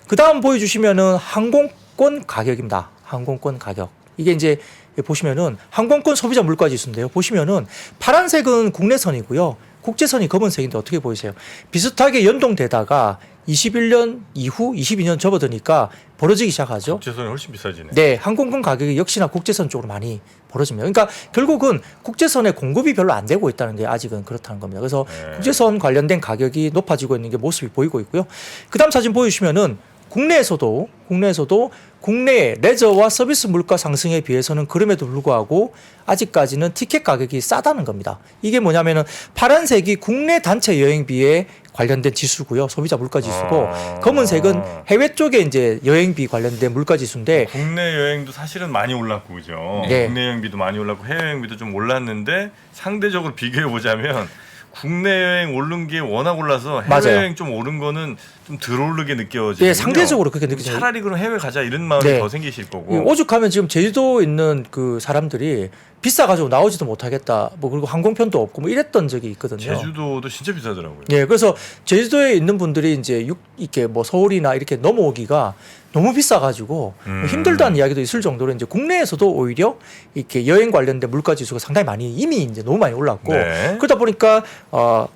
그 다음 보여주시면은 항공권 가격입니다. 항공권 가격. 이게 이제 보시면은 항공권 소비자 물가 지수인데요. 보시면은 파란색은 국내선이고요. 국제선이 검은색인데 어떻게 보이세요? 비슷하게 연동되다가 21년 이후 22년 접어드니까 벌어지기 시작하죠. 국제선이 훨씬 비싸지네. 네, 항공권 가격이 역시나 국제선 쪽으로 많이 벌어집니다. 그러니까 결국은 국제선의 공급이 별로 안 되고 있다는 게 아직은 그렇다는 겁니다. 그래서 네. 국제선 관련된 가격이 높아지고 있는 게 모습이 보이고 있고요. 그다음 사진 보여주시면은 국내에서도 국내 레저와 서비스 물가 상승에 비해서는 그럼에도 불구하고 아직까지는 티켓 가격이 싸다는 겁니다. 이게 뭐냐면은 파란색이 국내 단체 여행비에 관련된 지수고요. 소비자 물가 지수고 검은색은 해외 쪽에 이제 여행비 관련된 물가 지수인데 국내 여행도 사실은 많이 올랐고 그죠. 네. 국내 여행비도 많이 올랐고 해외 여행비도 좀 올랐는데 상대적으로 비교해 보자면 국내 여행 오른 게 워낙 올라서 해외 맞아요. 여행 좀 오른 거는 좀 덜 오르게 느껴지거든요. 예, 상대적으로 그렇게 느껴져요. 차라리 그럼 해외 가자 이런 마음이 네. 더 생기실 이 거고. 오죽하면 지금 제주도에 있는 그 사람들이 비싸가지고 나오지도 못하겠다. 뭐 그리고 항공편도 없고 뭐 이랬던 적이 있거든요. 제주도도 진짜 비싸더라고요. 예, 그래서 제주도에 있는 분들이 이제 이렇게 뭐 서울이나 이렇게 넘어오기가 너무 비싸가지고 힘들다는 이야기도 있을 정도로 이제 국내에서도 오히려 이렇게 여행 관련된 물가 지수가 상당히 많이 이미 이제 너무 많이 올랐고 네. 그러다 보니까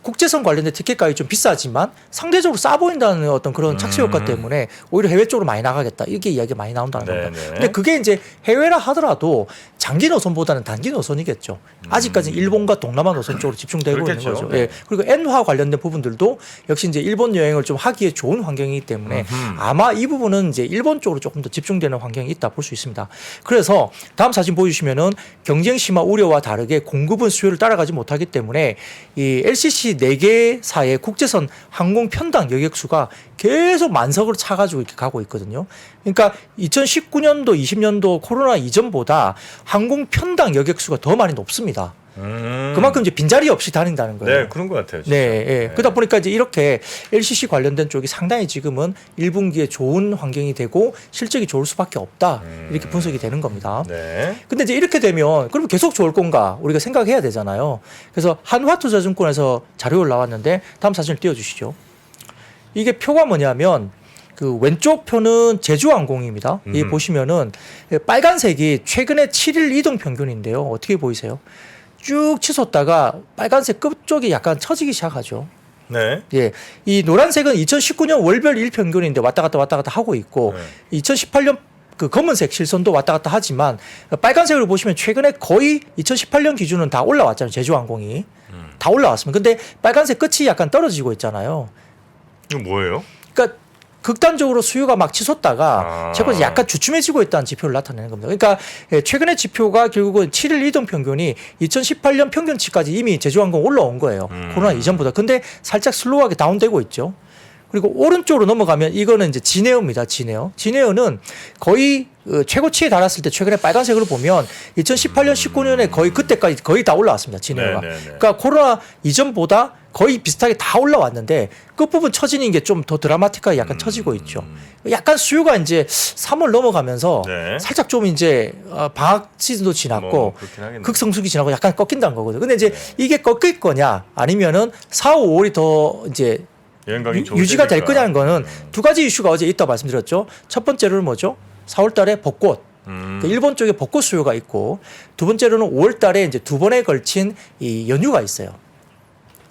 국제선 관련된 티켓 가격이 좀 비싸지만 상대적으로 싸 보인다는 어떤 그런 착시 효과 때문에 오히려 해외 쪽으로 많이 나가겠다 이렇게 이야기가 많이 나온다는 네, 겁니다. 네. 근데 그게 이제 해외라 하더라도 장기 노선보다는 단기 노선이겠죠. 아직까지는 일본과 동남아 노선 쪽으로 집중되고 그렇겠죠. 있는 거죠. 네. 예. 그리고 엔화 관련된 부분들도 역시 이제 일본 여행을 좀 하기에 좋은 환경이기 때문에 아마 이 부분은 이제 일본 쪽으로 조금 더 집중되는 환경이 있다 볼 수 있습니다. 그래서 다음 사진 보여주시면은 경쟁 심화 우려와 다르게 공급은 수요를 따라가지 못하기 때문에 이 LCC 4개사의 국제선 항공 편당 여객수가 계속 만석을 차가지고 이렇게 가고 있거든요. 그러니까 2019년도, 20년도 코로나 이전보다 항공 편당 여객수가 더 많이 높습니다. 그만큼 이제 빈자리 없이 다닌다는 거예요. 네, 그런 것 같아요. 진짜. 네, 예. 그러다 보니까 이제 이렇게 LCC 관련된 쪽이 상당히 지금은 1분기에 좋은 환경이 되고 실적이 좋을 수밖에 없다. 이렇게 분석이 되는 겁니다. 네. 근데 이제 이렇게 되면 그러면 계속 좋을 건가 우리가 생각해야 되잖아요. 그래서 한화투자증권에서 자료를 나왔는데 다음 사진을 띄워주시죠. 이게 표가 뭐냐면 그 왼쪽 표는 제주항공입니다. 이 보시면은 빨간색이 최근에 7일 이동 평균인데요. 어떻게 보이세요? 쭉 치솟다가 빨간색 끝쪽이 약간 처지기 시작하죠. 네. 예, 이 노란색은 2019년 월별 일평균인데 왔다 갔다 하고 있고 네. 2018년 그 검은색 실선도 왔다 갔다 하지만 빨간색으로 보시면 최근에 거의 2018년 기준은 다 올라왔잖아요. 제주항공이 다 올라왔습니다. 근데 빨간색 끝이 약간 떨어지고 있잖아요. 이거 뭐예요? 그러니까 극단적으로 수요가 막 치솟다가 최근 약간 주춤해지고 있다는 지표를 나타내는 겁니다. 그러니까 최근의 지표가 결국은 7일 이동 평균이 2018년 평균치까지 이미 제주항공 올라온 거예요. 코로나 이전보다. 근데 살짝 슬로우하게 다운되고 있죠. 그리고 오른쪽으로 넘어가면 이거는 이제 진에어입니다. 진에어는 거의 최고치에 달았을 때 최근에 빨간색으로 보면 2018년 19년에 거의 그때까지 거의 다 올라왔습니다. 진에어가. 그러니까 코로나 이전보다 거의 비슷하게 다 올라왔는데 끝부분 처지는 게 좀 더 드라마틱하게 약간 처지고 있죠. 약간 수요가 이제 3월 넘어가면서 네. 살짝 좀 이제 방학 시즌도 지났고 뭐 그렇긴 하겠네요. 극성수기 지나고 약간 꺾인다는 거거든요. 근데 이제 이게 꺾일 거냐 아니면은 4, 5, 5월이 더 이제 여행가기 유지가 될 거냐는 거는 두 가지 이슈가 어제 있다 말씀드렸죠. 첫 번째로는 뭐죠? 4월 달에 벚꽃. 그러니까 일본 쪽에 벚꽃 수요가 있고 두 번째로는 5월 달에 이제 두 번에 걸친 이 연휴가 있어요.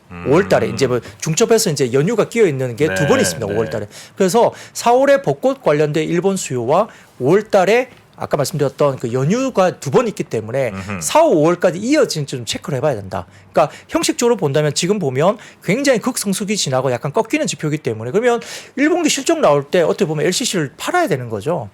5월 달에 이제 뭐 중첩해서 이제 연휴가 끼어 있는 게 두 번 네, 있습니다. 네. 5월 달에. 그래서 4월에 벚꽃 관련된 일본 수요와 5월 달에 아까 말씀드렸던 그 연휴가 두 번 있기 때문에 4, 5월까지 이어지는지 좀 체크를 해봐야 된다. 그러니까 형식적으로 본다면 지금 보면 굉장히 극성수기 지나고 약간 꺾이는 지표이기 때문에 그러면 일본기 실적 나올 때 어떻게 보면 LCC를 팔아야 되는 거죠.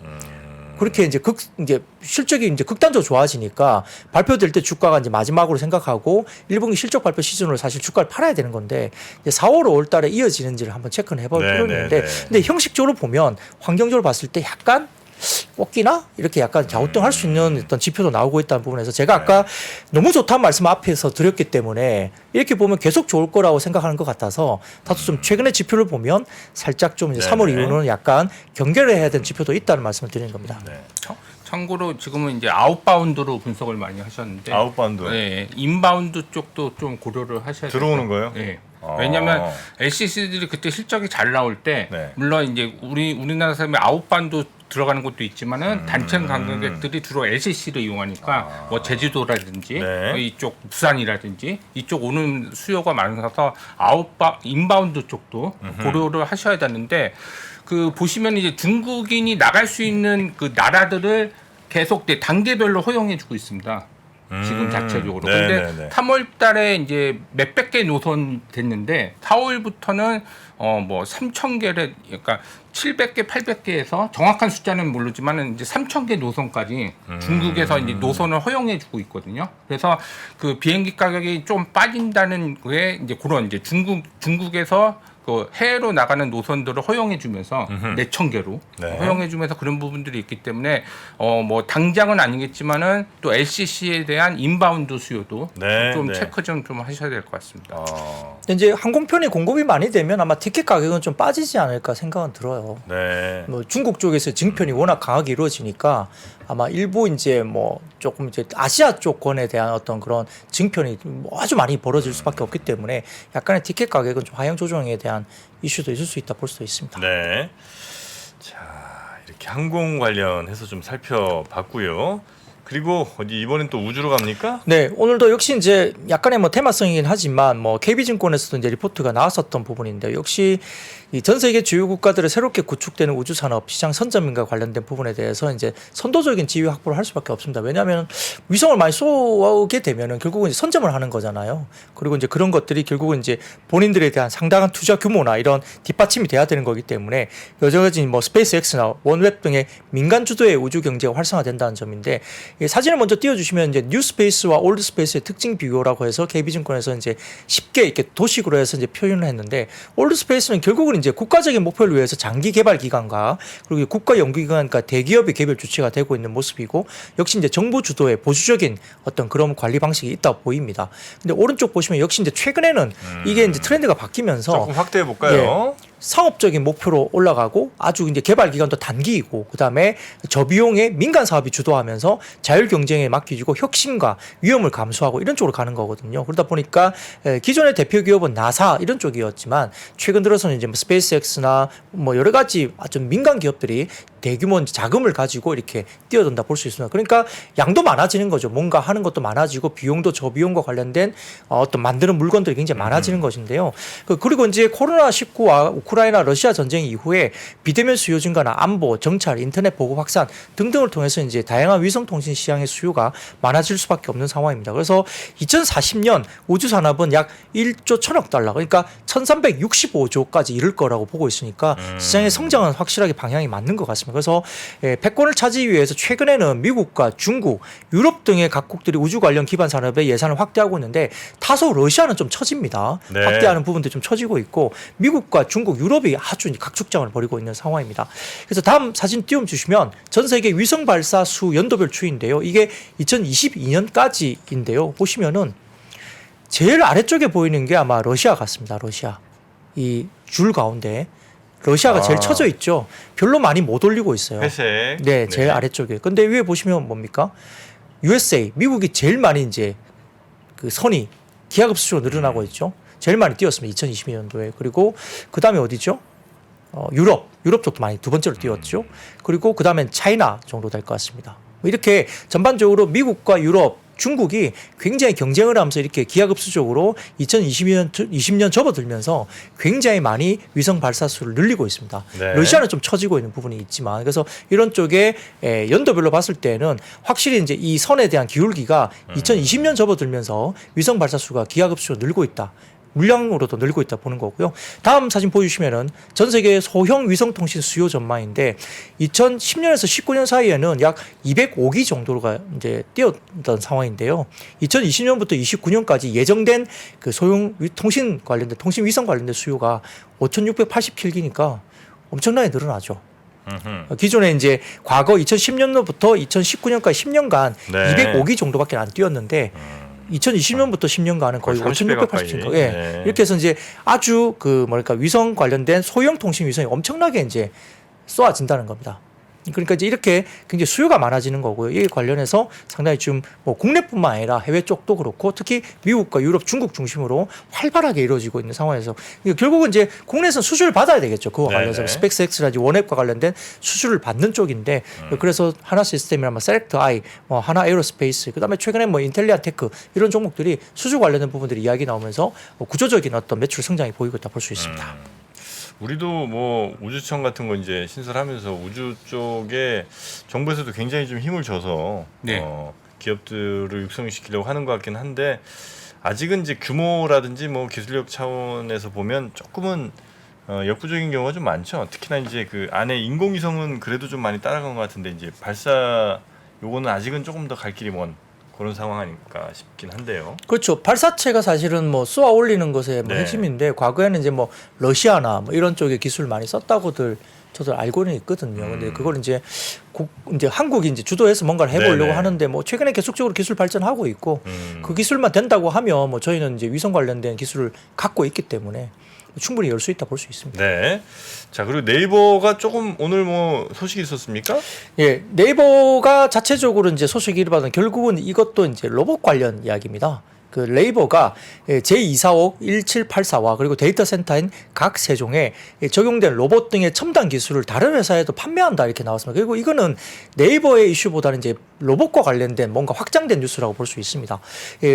그렇게 이제 이제 실적이 이제 극단적으로 좋아지니까 발표될 때 주가가 이제 마지막으로 생각하고 1분기 실적 발표 시즌으로 사실 주가를 팔아야 되는 건데 이제 4월, 5월 달에 이어지는지를 한번 체크는 해볼 필요는 있는데 근데 형식적으로 보면 환경적으로 봤을 때 약간 꺾이나? 이렇게 약간 갸우뚱할 수 있는 어떤 지표도 나오고 있다는 부분에서 제가 아까 너무 좋다는 말씀 앞에서 드렸기 때문에 이렇게 보면 계속 좋을 거라고 생각하는 것 같아서 다소 좀 최근의 지표를 보면 살짝 좀 이제 3월 이후는 약간 경계를 해야 되는 지표도 있다는 말씀을 드리는 겁니다. 네. 참고로 지금은 이제 아웃바운드로 분석을 많이 하셨는데 아웃바운드. 네, 인바운드 쪽도 좀 고려를 하셔야 돼요. 들어오는 거예요? 네. 왜냐하면 LCC들이 그때 실적이 잘 나올 때 물론 이제 우리나라 사람이 아웃바운드 들어가는 것도 있지만은 단체 관광객들이 주로 LCC를 이용하니까 뭐 제주도라든지 이쪽 부산이라든지 이쪽 오는 수요가 많아서 인바운드 쪽도 고려를 하셔야 되는데 그 보시면 이제 중국인이 나갈 수 있는 그 나라들을 계속 단계별로 허용해주고 있습니다. 지금 자체적으로. 근데 3월 달에 이제 몇백 개 노선 됐는데 4월부터는 뭐 3,000개를 그러니까 700개, 800개에서 정확한 숫자는 모르지만은 이제 3,000개 노선까지 중국에서 이제 노선을 허용해 주고 있거든요. 그래서 그 비행기 가격이 좀 빠진다는 게 이제 그런 이제 중국에서 그 해외로 나가는 노선들을 허용해주면서 4,000개로 허용해주면서 그런 부분들이 있기 때문에 뭐 당장은 아니겠지만은 또 LCC에 대한 인바운드 수요도 좀 체크 좀 하셔야 될 것 같습니다. 이제 항공편이 공급이 많이 되면 아마 티켓 가격은 좀 빠지지 않을까 생각은 들어요. 네. 뭐 중국 쪽에서 증편이 워낙 강하게 이루어지니까 아마 일부 이제 뭐 조금 이제 아시아 쪽권에 대한 어떤 그런 증편이 아주 많이 벌어질 수밖에 없기 때문에 약간의 티켓 가격은 좀 하향 조정에 대한 이슈도 있을 수 있다 볼 수도 있습니다. 네. 자, 이렇게 항공 관련해서 좀 살펴봤고요. 그리고 어디 이번엔 또 우주로 갑니까? 네, 오늘도 역시 이제 약간의 뭐 테마성이긴 하지만 뭐 KB증권에서도 이제 리포트가 나왔었던 부분인데 역시 이 전 세계 주요 국가들의 새롭게 구축되는 우주 산업 시장 선점인과 관련된 부분에 대해서 이제 선도적인 지위 확보를 할 수밖에 없습니다. 왜냐하면 위성을 많이 쏘게 되면은 결국은 이제 선점을 하는 거잖아요. 그리고 이제 그런 것들이 결국은 이제 본인들에 대한 상당한 투자 규모나 이런 뒷받침이 돼야 되는 거기 때문에 여러 가지 뭐 스페이스X나 원웹 등의 민간 주도의 우주 경제가 활성화된다는 점인데 사진을 먼저 띄워주시면 이제 뉴스페이스와 올드스페이스의 특징 비교라고 해서 KB증권에서 이제 쉽게 이렇게 도식으로 해서 이제 표현을 했는데 올드스페이스는 결국은 이제 국가적인 목표를 위해서 장기 개발 기관과 그리고 국가 연구기관과 대기업의 개별 주체가 되고 있는 모습이고 역시 이제 정부 주도의 보수적인 어떤 그런 관리 방식이 있다 보입니다. 근데 오른쪽 보시면 역시 이제 최근에는 이게 이제 트렌드가 바뀌면서 조금 확대해 볼까요? 상업적인 목표로 올라가고 아주 이제 개발 기간도 단기이고 그다음에 저비용의 민간 사업이 주도하면서 자율 경쟁에 맡기고 혁신과 위험을 감수하고 이런 쪽으로 가는 거거든요. 그러다 보니까 기존의 대표 기업은 나사 이런 쪽이었지만 최근 들어서는 이제 뭐 스페이스X나 뭐 여러 가지 좀 민간 기업들이 대규모 자금을 가지고 이렇게 뛰어든다 볼 수 있습니다. 그러니까 양도 많아지는 거죠. 뭔가 하는 것도 많아지고 비용도 저비용과 관련된 어떤 만드는 물건들이 굉장히 많아지는 것인데요. 그리고 이제 코로나19와 우크라이나 러시아 전쟁 이후에 비대면 수요 증가나 안보, 정찰, 인터넷 보급 확산 등등을 통해서 이제 다양한 위성 통신 시장의 수요가 많아질 수밖에 없는 상황입니다. 그래서 2040년 우주 산업은 약 1조 1천억 달러, 그러니까 1365조까지 이를 거라고 보고 있으니까 시장의 성장은 확실하게 방향이 맞는 것 같습니다. 그래서 패권을 차지하기 위해서 최근에는 미국과 중국, 유럽 등의 각국들이 우주 관련 기반 산업의 예산을 확대하고 있는데 다소 러시아는 좀 처집니다. 네. 확대하는 부분도 좀 처지고 있고 미국과 중국, 유럽이 아주 각축장을 벌이고 있는 상황입니다. 그래서 다음 사진 띄워주시면 전 세계 위성 발사 수 연도별 추이인데요. 이게 2022년까지인데요. 보시면은 제일 아래쪽에 보이는 게 아마 러시아 같습니다. 러시아. 이 줄 가운데 러시아가 제일 처져 있죠. 별로 많이 못 올리고 있어요. 회색. 네, 제일 아래쪽에. 근데 위에 보시면 뭡니까? USA, 미국이 제일 많이 이제 그 선이 기하급수적으로 늘어나고 있죠. 제일 많이 뛰었습니다. 2022년도에. 그리고 그 다음에 어디죠? 유럽 쪽도 많이 두 번째로 뛰었죠. 그리고 그 다음엔 차이나 정도 될 것 같습니다. 이렇게 전반적으로 미국과 유럽, 중국이 굉장히 경쟁을 하면서 이렇게 기하급수적으로 2020년 접어들면서 굉장히 많이 위성 발사 수를 늘리고 있습니다. 네. 러시아는 좀 처지고 있는 부분이 있지만 그래서 이런 쪽에 연도별로 봤을 때는 확실히 이제 이 선에 대한 기울기가 2020년 접어들면서 위성 발사 수가 기하급수적으로 늘고 있다. 물량으로도 늘고 있다 보는 거고요. 다음 사진 보여주시면은 전 세계 소형 위성통신 수요 전망인데 2010년에서 19년 사이에는 약 205기 정도가 이제 뛰었던 상황인데요. 2020년부터 29년까지 예정된 그 소형 통신 관련된 통신 위성 관련된 수요가 5,687기니까 엄청나게 늘어나죠. 기존에 이제 과거 2010년도부터 2019년까지 10년간 네. 205기 정도밖에 안 뛰었는데 2020년부터 10년간은 거의 30배 5,680기. 예. 네. 이렇게 해서 이제 아주 그 뭐랄까 위성 관련된 소형 통신 위성이 엄청나게 이제 쏘아진다는 겁니다. 그러니까 이제 이렇게 굉장히 수요가 많아지는 거고요. 이에 관련해서 상당히 지금 뭐 국내뿐만 아니라 해외 쪽도 그렇고 특히 미국과 유럽, 중국 중심으로 활발하게 이루어지고 있는 상황에서 결국은 이제 국내에서 수주를 받아야 되겠죠. 그와 관련해서 네네. 스펙스X라든지 원앱과 관련된 수주를 받는 쪽인데 그래서 하나 시스템이나 뭐 셀렉트 아이, 뭐 하나 에어로스페이스, 그다음에 최근에 뭐 인텔리아 테크 이런 종목들이 수주 관련된 부분들이 이야기 나오면서 구조적인 어떤 매출 성장이 보이고 있다 볼 수 있습니다. 우리도 뭐 우주청 같은 거 이제 신설하면서 우주 쪽에 정부에서도 굉장히 좀 힘을 줘서 네. 기업들을 육성시키려고 하는 것 같긴 한데 아직은 이제 규모라든지 뭐 기술력 차원에서 보면 조금은 역부족인 경우가 좀 많죠. 특히나 이제 그 안에 인공위성은 그래도 좀 많이 따라간 것 같은데 이제 발사 요거는 아직은 조금 더 갈 길이 먼 그런 상황 아닐까 싶긴 한데요. 그렇죠. 발사체가 사실은 뭐 쏘아 올리는 것의 뭐 네. 핵심인데 과거에는 이제 뭐 러시아나 뭐 이런 쪽에 기술 많이 썼다고들 저도 알고는 있거든요. 근데 그걸 이제 이제 한국이 이제 주도해서 뭔가를 해보려고 네네. 하는데 뭐 최근에 계속적으로 기술 발전하고 있고 그 기술만 된다고 하면 뭐 저희는 이제 위성 관련된 기술을 갖고 있기 때문에 충분히 열 수 있다 볼 수 있습니다. 네. 자, 그리고 네이버가 조금 오늘 뭐 소식이 있었습니까? 예, 네이버가 자체적으로 이제 소식이 일어나는 결국은 이것도 이제 로봇 관련 이야기입니다. 그 네이버가 J245, 1784와 그리고 데이터 센터인 각 세종에 적용된 로봇 등의 첨단 기술을 다른 회사에도 판매한다 이렇게 나왔습니다. 그리고 이거는 네이버의 이슈보다는 이제 로봇과 관련된 뭔가 확장된 뉴스라고 볼 수 있습니다.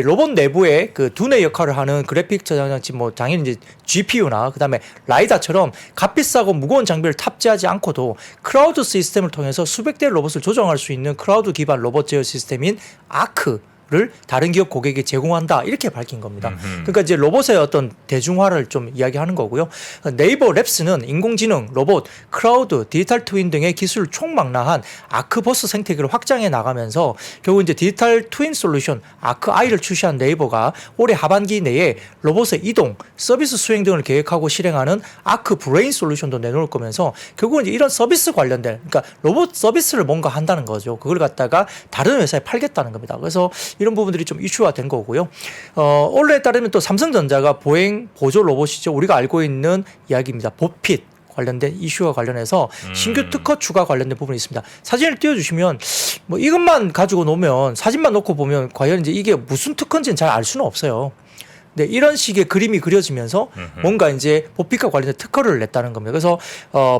로봇 내부에 그 두뇌 역할을 하는 그래픽 저장장치 뭐 당연히 이제 GPU나 그다음에 라이다처럼 값비싸고 무거운 장비를 탑재하지 않고도 크라우드 시스템을 통해서 수백 대의 로봇을 조정할 수 있는 크라우드 기반 로봇 제어 시스템인 아크를 다른 기업 고객에게 제공한다 이렇게 밝힌 겁니다. 그러니까 이제 로봇의 어떤 대중화를 좀 이야기하는 거고요. 네이버 랩스는 인공지능, 로봇, 크라우드, 디지털 트윈 등의 기술을 총망라한 아크버스 생태계를 확장해 나가면서 결국 이제 디지털 트윈 솔루션 아크아이를 출시한 네이버가 올해 하반기 내에 로봇의 이동, 서비스 수행 등을 계획하고 실행하는 아크 브레인 솔루션도 내놓을 거면서 결국은 이제 이런 서비스 관련된 그러니까 로봇 서비스를 뭔가 한다는 거죠. 그걸 갖다가 다른 회사에 팔겠다는 겁니다. 그래서 이런 부분들이 좀 이슈화 된 거고요. 언론에 따르면 또 삼성전자가 보행 보조 로봇이죠. 우리가 알고 있는 이야기입니다. 보핏 관련된 이슈와 관련해서 신규 특허 추가 관련된 부분이 있습니다. 사진을 띄워주시면 뭐 이것만 가지고 놓으면 사진만 놓고 보면 과연 이제 이게 무슨 특허인지는 잘 알 수는 없어요. 네, 이런 식의 그림이 그려지면서 뭔가 이제 보핏과 관련된 특허를 냈다는 겁니다. 그래서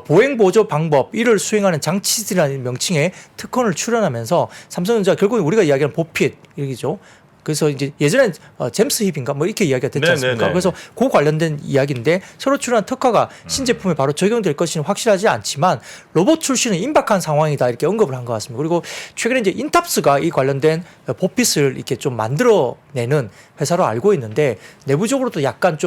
보행 보조 방법 이를 수행하는 장치들이라는 명칭의 특허를 출연하면서 삼성전자 결국 우리가 이야기하는 보핏 이죠. 그래서 이제 예전엔 잼스 힙인가 뭐 이렇게 이야기가 됐지 않습니까? 네네네. 그래서 그 관련된 이야기인데 새로 출시한 특허가 신제품에 바로 적용될 것이는 확실하지 않지만 로봇 출시는 임박한 상황이다 이렇게 언급을 한 것 같습니다. 그리고 최근에 이제 인탑스가 이 관련된 보핏을 이렇게 좀 만들어내는 회사로 알고 있는데 내부적으로도 약간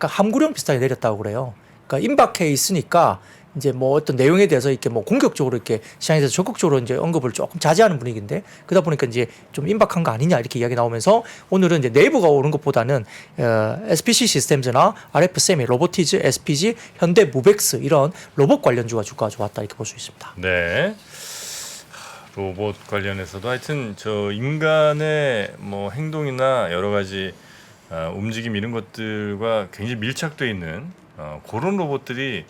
함구령 비슷하게 내렸다고 그래요. 그러니까 임박해 있으니까 이제 뭐 어떤 내용에 대해서 이렇게 뭐 공격적으로 이렇게 시장에 대해서 적극적으로 이제 언급을 조금 자제하는 분위기인데 그러다 보니까 이제 좀 임박한 거 아니냐 이렇게 이야기 나오면서 오늘은 이제 네이버가 오른 것보다는 SPC 시스템즈나 RF 세미, 로보티즈, SPG, 현대 무벡스 이런 로봇 관련주가 주가가 좋았다 이렇게 볼 수 있습니다. 네. 로봇 관련해서도 하여튼 저 인간의 뭐 행동이나 여러 가지 움직임 이런 것들과 굉장히 밀착돼 있는 그런 로봇들이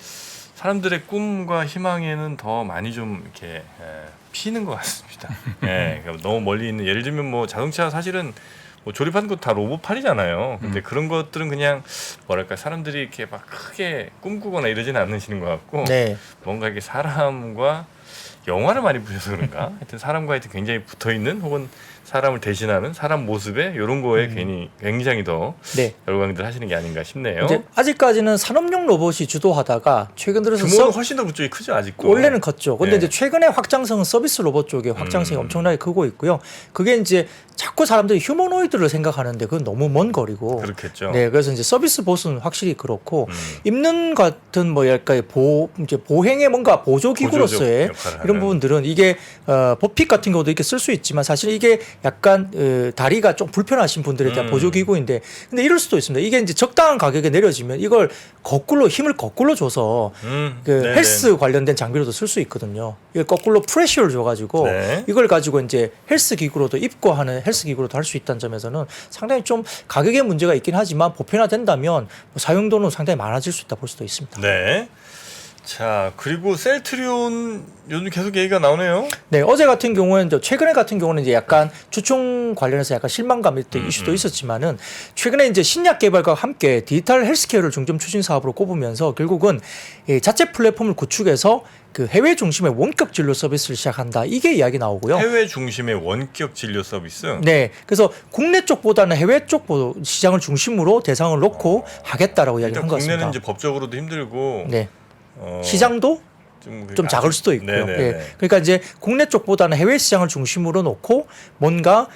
사람들의 꿈과 희망에는 더 많이 좀 이렇게 피는 것 같습니다. 예, 그러니까 너무 멀리 있는 예를 들면 뭐 자동차 사실은 뭐 조립하는 것 다 로봇팔이잖아요. 근데 그런 것들은 그냥 뭐랄까 사람들이 이렇게 막 크게 꿈꾸거나 이러지는 않으시는 것 같고 네. 뭔가 이렇게 사람과 영화를 많이 보셔서 그런가? 하여튼 사람과 하여튼 굉장히 붙어 있는 혹은 사람을 대신하는 사람 모습에 이런 거에 괜히 굉장히 더 네. 열광들 하시는 게 아닌가 싶네요. 이제 아직까지는 산업용 로봇이 주도하다가 최근 들어서 규모는 훨씬 더 그쪽이 크죠 아직도. 원래는 컸죠. 근데 네. 이제 최근에 확장성은 서비스 로봇 쪽에 확장성이 엄청나게 크고 있고요. 그게 이제 자꾸 사람들이 휴머노이드를 생각하는데 그건 너무 먼 거리고. 그렇겠죠. 네, 그래서 이제 서비스 보스는 확실히 그렇고 입는 같은 뭐랄까 보행의 뭔가 보조기구로서의 보조적 역할을 이런 하는. 부분들은 이게 버핏 같은 경우도 이렇게 쓸 수 있지만 사실 이게 약간 다리가 좀 불편하신 분들에 대한 보조기구인데 근데 이럴 수도 있습니다. 이게 이제 적당한 가격에 내려지면 이걸 거꾸로 힘을 거꾸로 줘서 그 네네. 헬스 관련된 장비로도 쓸 수 있거든요. 이걸 거꾸로 프레셔를 줘가지고 네. 이걸 가지고 이제 헬스 기구로도 입고 하는 헬스 기구로도 할 수 있다는 점에서는 상당히 좀 가격의 문제가 있긴 하지만 보편화된다면 뭐 사용도는 상당히 많아질 수 있다 볼 수도 있습니다. 네. 자 그리고 셀트리온 요즘 계속 얘기가 나오네요. 네, 어제 같은 경우에는 최근에 같은 경우는 이제 약간 주총 관련해서 약간 실망감 이런 이슈도 있었지만은 최근에 이제 신약 개발과 함께 디지털 헬스케어를 중점 추진 사업으로 꼽으면서 결국은 이 자체 플랫폼을 구축해서 그 해외 중심의 원격 진료 서비스를 시작한다. 이게 이야기 나오고요. 해외 중심의 원격 진료 서비스. 네, 그래서 국내 쪽보다는 해외 쪽 시장을 중심으로 대상을 놓고 하겠다라고 이야기를 한 것 같습니다. 국내는 이제 법적으로도 힘들고 네, 시장도 좀 작을 수도 있고요. 네네네. 예. 그러니까 이제 국내 쪽보다는 해외 시장을 중심으로 놓고 뭔가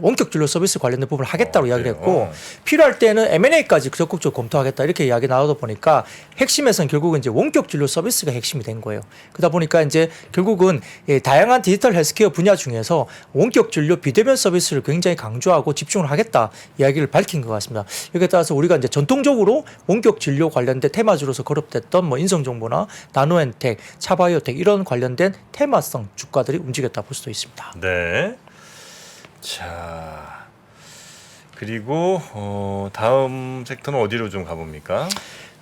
원격 진료 서비스 관련된 부분을 하겠다고 이야기를 했고 필요할 때는 M&A까지 적극적으로 검토하겠다 이렇게 이야기 나오다 보니까 핵심에서는 결국은 이제 원격 진료 서비스가 핵심이 된 거예요. 그러다 보니까 이제 결국은 다양한 디지털 헬스케어 분야 중에서 원격 진료 비대면 서비스를 굉장히 강조하고 집중을 하겠다 이야기를 밝힌 것 같습니다. 여기에 따라서 우리가 이제 전통적으로 원격 진료 관련된 테마주로서 거듭됐던 뭐 인성정보나 나노엔텍, 차바이오텍 이런 관련된 테마성 주가들이 움직였다 볼 수도 있습니다. 네. 자 그리고 다음 섹터는 어디로 좀 가봅니까?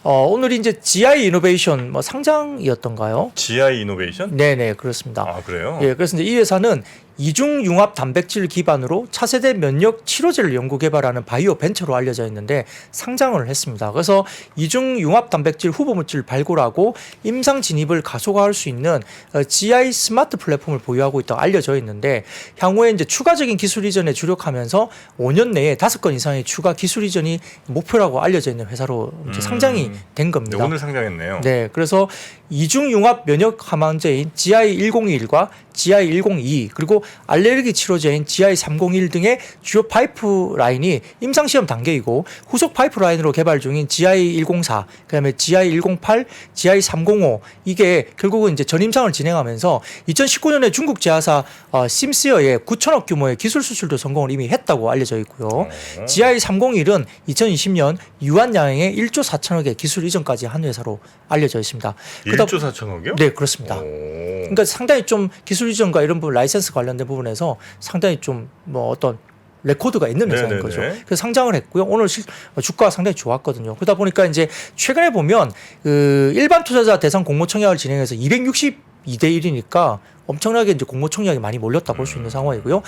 오늘 이제 GI 이노베이션 뭐 상장이었던가요? GI 이노베이션? 네네 그렇습니다. 아 그래요? 예, 그래서 이제 이 회사는 이중 융합 단백질 기반으로 차세대 면역 치료제를 연구 개발하는 바이오 벤처로 알려져 있는데 상장을 했습니다. 그래서 이중 융합 단백질 후보 물질을 발굴하고 임상 진입을 가속화할 수 있는 GI 스마트 플랫폼을 보유하고 있다고 알려져 있는데 향후에 이제 추가적인 기술 이전에 주력하면서 5년 내에 5건 이상의 추가 기술 이전이 목표라고 알려져 있는 회사로 이제 상장이 된 겁니다. 네, 오늘 상장했네요. 네, 그래서 이중 융합 면역 항암제인 GI101과 GI102 그리고 알레르기 치료제인 GI301 등의 주요 파이프라인이 임상시험 단계이고 후속 파이프라인으로 개발 중인 GI104, 그다음에 GI108, GI305 이게 결국은 이제 전임상을 진행하면서 2019년에 중국 제약사 심스어의 9천억 규모의 기술 수출도 성공을 이미 했다고 알려져 있고요. GI301은 2020년 유한양행의 1조 4천억의 기술 이전까지 한 회사로 알려져 있습니다. 1조 4천억이요? 네, 그렇습니다. 그러니까 상당히 좀 기술 이전과 이런 부분 라이센스 관련된 부분에서 상당히 좀 뭐 어떤 레코드가 있는 회사인 네네네. 거죠. 그래서 상장을 했고요. 오늘 주가가 상당히 좋았거든요. 그러다 보니까 이제 최근에 보면 그 일반 투자자 대상 공모 청약을 진행해서 262대 1이니까 엄청나게 이제 공모 총량이 많이 몰렸다 볼 수 있는 상황이고요.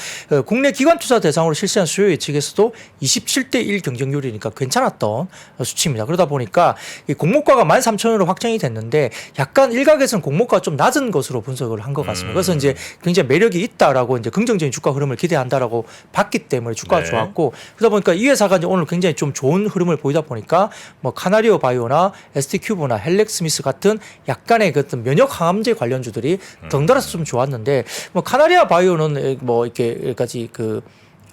국내 기관 투자 대상으로 실시한 수요 예측에서도 27대 1 경쟁률이니까 괜찮았던 수치입니다. 그러다 보니까 이 공모가가 13,000원으로 확정이 됐는데 약간 일각에서는 공모가가 좀 낮은 것으로 분석을 한 것 같습니다. 그래서 이제 굉장히 매력이 있다라고 이제 긍정적인 주가 흐름을 기대한다라고 봤기 때문에 주가가 네. 좋았고 그러다 보니까 이 회사가 이제 오늘 굉장히 좀 좋은 흐름을 보이다 보니까 뭐 카나리오 바이오나 ST큐브나 헬렉스미스 같은 약간의 그 어떤 면역 항암제 관련주들이 덩달아서 좀 좋았는데 뭐 카나리아 바이오는 뭐 이렇게 여기까지 그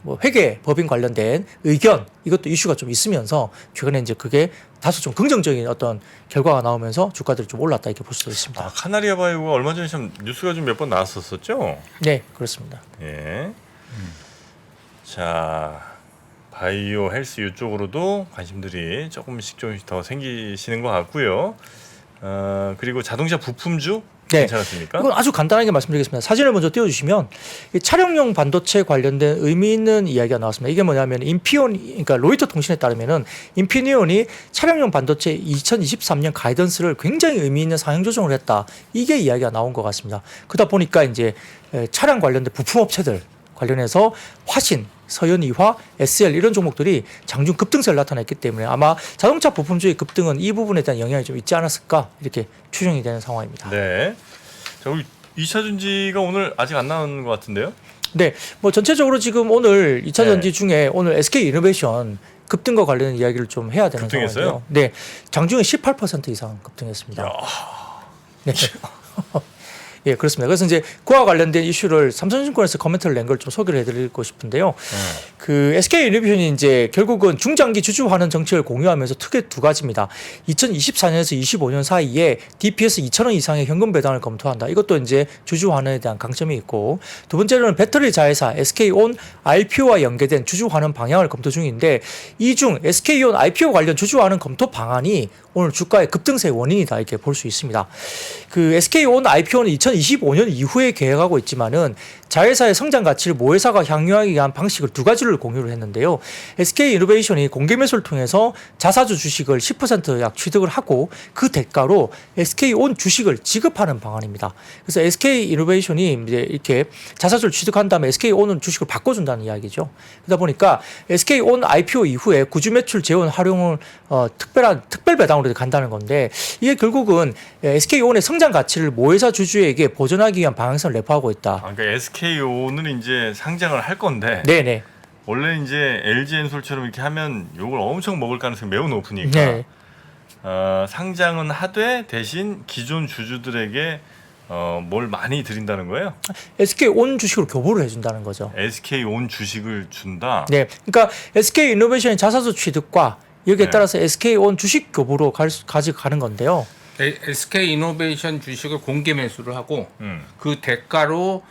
뭐 회계 법인 관련된 의견 이것도 이슈가 좀 있으면서 최근에 이제 그게 다소 좀 긍정적인 어떤 결과가 나오면서 주가들이 좀 올랐다 이렇게 볼 수도 있습니다. 아, 카나리아 바이오가 얼마 전에 참 뉴스가 좀 몇 번 나왔었었죠. 네, 그렇습니다. 예. 자, 바이오 헬스 이쪽으로도 관심들이 조금씩 더 생기시는 것 같고요. 그리고 자동차 부품주 네. 괜찮았습니까? 이건 아주 간단하게 말씀드리겠습니다. 사진을 먼저 띄워주시면 이 차량용 반도체 관련된 의미 있는 이야기가 나왔습니다. 이게 뭐냐면 인피온, 그러니까 로이터 통신에 따르면은 인피니온이 차량용 반도체 2023년 가이던스를 굉장히 의미 있는 상향 조정을 했다. 이게 이야기가 나온 것 같습니다. 그러다 보니까 이제 차량 관련된 부품 업체들 관련해서 화신, 서현이화, SL 이런 종목들이 장중 급등세를 나타냈기 때문에 아마 자동차 부품주의 급등은 이 부분에 대한 영향이 좀 있지 않았을까 이렇게 추정이 되는 상황입니다. 네. 자, 우리 2차 전지가 오늘 아직 안 나온 것 같은데요? 네, 뭐 전체적으로 지금 오늘 2차 네. 전지 중에 오늘 SK 이노베이션 급등과 관련된 이야기를 좀 해야 되는 급등했어요? 상황이에요. 네, 장중에 18% 이상 급등했습니다. 야. 네. 예, 그렇습니다. 그래서 이제 그와 관련된 이슈를 삼성증권에서 코멘트를 낸 걸 좀 소개를 해드리고 싶은데요. 그 SK 이노베이션이 이제 결국은 중장기 주주환원 정책을 공유하면서 크게 두 가지입니다. 2024년에서 25년 사이에 DPS 2,000원 이상의 현금 배당을 검토한다. 이것도 이제 주주환원에 대한 강점이 있고 두 번째로는 배터리 자회사 SK온 IPO와 연계된 주주환원 방향을 검토 중인데 이 중 SK온 IPO 관련 주주환원 검토 방안이 오늘 주가의 급등세의 원인이다 이렇게 볼 수 있습니다. 그 SK온 IPO는 2025년 이후에 계획하고 있지만은 자회사의 성장 가치를 모회사가 향유하기 위한 방식을 두 가지를 공유를 했는데요. SK 이노베이션이 공개 매수를 통해서 자사주 주식을 10% 약 취득을 하고 그 대가로 SK온 주식을 지급하는 방안입니다. 그래서 SK 이노베이션이 이제 이렇게 자사주를 취득한 다음에 SK온은 주식을 바꿔준다는 이야기죠. 그러다 보니까 SK온 IPO 이후에 구주 매출 재원 활용을 특별 배당으로 간다는 건데 이게 결국은 SK온의 성장 가치를 모회사 주주에게 보전하기 위한 방향성을 내포하고 있다. 그러니까 SK온은 이제 상장을 할 건데 네네. 원래 이제 LG엔솔처럼 이렇게 하면 요걸 엄청 먹을 가능성이 매우 높으니까 네. 상장은 하되 대신 기존 주주들에게 뭘 많이 드린다는 거예요? SK온 주식으로 교부를 해준다는 거죠. SK온 주식을 준다. 네. 그러니까 SK 이노베이션의 자사주 취득과 여기에 네. 따라서 SK온 주식 교부로 가져가는 건데요. SK 이노베이션 주식을 공개 매수를 하고 그 대가로